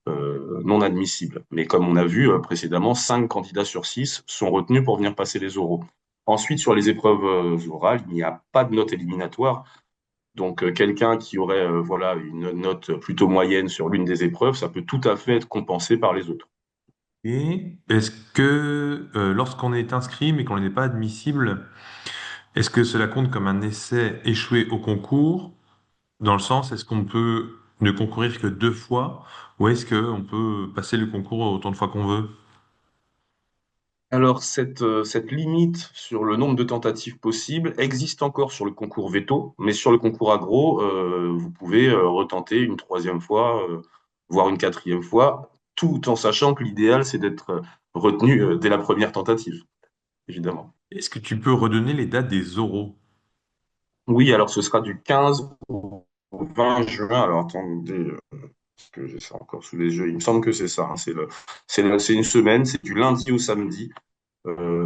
S9: non admissibles. Mais comme on a vu précédemment, 5 candidats sur 6 sont retenus pour venir passer les oraux. Ensuite, sur les épreuves orales, il n'y a pas de note éliminatoire. Donc, quelqu'un qui aurait voilà, une note plutôt moyenne sur l'une des épreuves, ça peut tout à fait être compensé par les autres.
S1: Et est-ce que lorsqu'on est inscrit mais qu'on n'est pas admissible, est-ce que cela compte comme un essai échoué au concours? Dans le sens, est-ce qu'on peut ne concourir que 2 fois ou est-ce qu'on peut passer le concours autant de fois qu'on veut?
S9: Alors, cette limite sur le nombre de tentatives possibles existe encore sur le concours veto, mais sur le concours agro, vous pouvez retenter une troisième fois, voire une quatrième fois, tout en sachant que l'idéal, c'est d'être retenu dès la première tentative, évidemment.
S1: Est-ce que tu peux redonner les dates des oraux?
S9: Oui, alors ce sera du 15 au 20 juin. Alors, attendez, parce que j'ai ça encore sous les yeux. Il me semble que c'est ça, hein, c'est une semaine, c'est du lundi au samedi.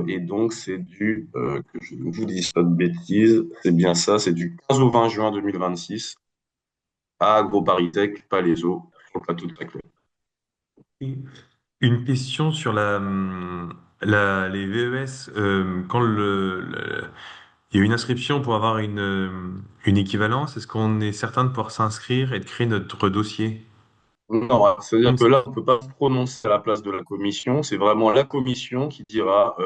S9: Et donc, c'est que je ne vous dise pas de bêtises, c'est bien ça, c'est du 15 au 20 juin 2026 à AgroParisTech, Palaiso, sur le plateau de Taclay.
S1: Et une question sur les VES. Quand il y a une inscription pour avoir une équivalence, est-ce qu'on est certain de pouvoir s'inscrire et de créer notre dossier?
S9: Non, alors, c'est-à-dire que là, on ne peut pas se prononcer à la place de la commission, c'est vraiment la commission qui dira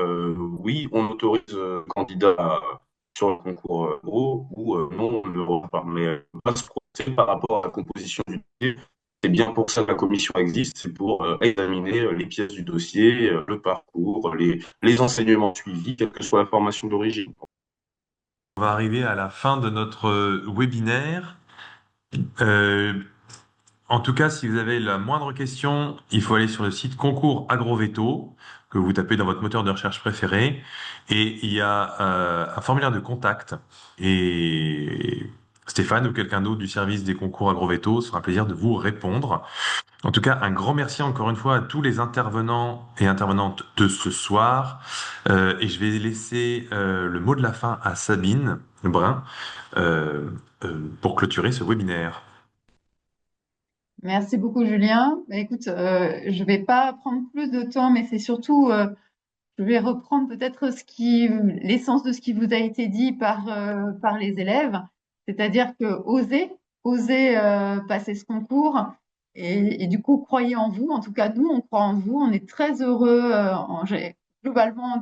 S9: oui, on autorise le candidat sur le concours gros ou non, on ne le reprend pas. Mais on ne peut pas se prononcer par rapport à la composition du dossier. C'est bien pour ça que la commission existe, c'est pour examiner les pièces du dossier, le parcours, les enseignements suivis, quelle que soit la formation d'origine.
S1: On va arriver à la fin de notre webinaire. Euh, En tout cas, si vous avez la moindre question, il faut aller sur le site Concours Agroveto, que vous tapez dans votre moteur de recherche préféré, et il y a un formulaire de contact. Et Stéphane ou quelqu'un d'autre du service des concours Agroveto sera un plaisir de vous répondre. En tout cas, un grand merci encore une fois à tous les intervenants et intervenantes de ce soir. Et je vais laisser le mot de la fin à Sabine Brun pour clôturer ce webinaire.
S2: Merci beaucoup, Julien. Bah, écoute, je vais pas prendre plus de temps, mais c'est surtout, je vais reprendre peut-être l'essence de ce qui vous a été dit par les élèves, c'est-à-dire que oser passer ce concours, et du coup, croyez en vous. En tout cas, nous, on croit en vous. On est très heureux, globalement,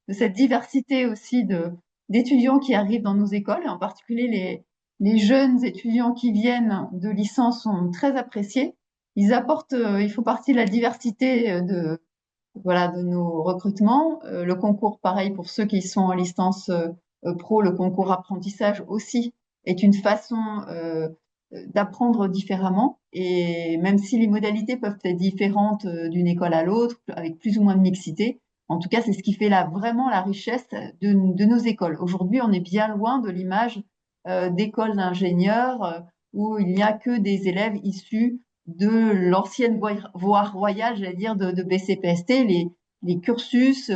S2: de cette diversité aussi d'étudiants qui arrivent dans nos écoles, et en particulier les jeunes étudiants qui viennent de licence sont très appréciés. Ils apportent, ils font partie de la diversité voilà, de nos recrutements. Le concours, pareil pour ceux qui sont en licence pro, le concours apprentissage aussi est une façon d'apprendre différemment. Et même si les modalités peuvent être différentes d'une école à l'autre, avec plus ou moins de mixité, en tout cas, c'est ce qui fait vraiment la richesse de nos écoles. Aujourd'hui, on est bien loin de l'image d'écoles d'ingénieurs où il n'y a que des élèves issus de l'ancienne voie royale, j'allais dire, de BCPST. Les cursus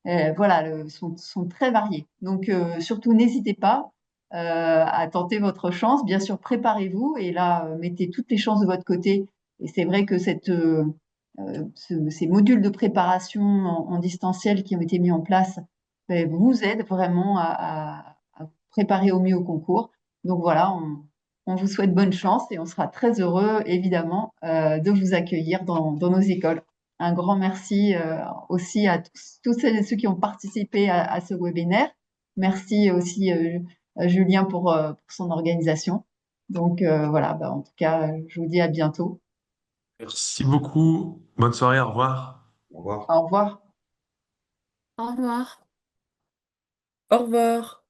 S2: voilà, sont très variés. Donc, surtout, n'hésitez pas à tenter votre chance. Bien sûr, préparez-vous et là, mettez toutes les chances de votre côté. Et c'est vrai que ces modules de préparation en distanciel qui ont été mis en place vous aident vraiment à préparer au mieux au concours. Donc voilà, on vous souhaite bonne chance et on sera très heureux, évidemment, de vous accueillir dans nos écoles. Un grand merci aussi à tous celles et ceux qui ont participé à ce webinaire. Merci aussi Julien pour son organisation. Donc voilà, en tout cas, je vous dis à bientôt.
S1: Merci beaucoup. Bonne soirée, au revoir.
S9: Au revoir.
S2: Au revoir.
S6: Au revoir.
S3: Au revoir.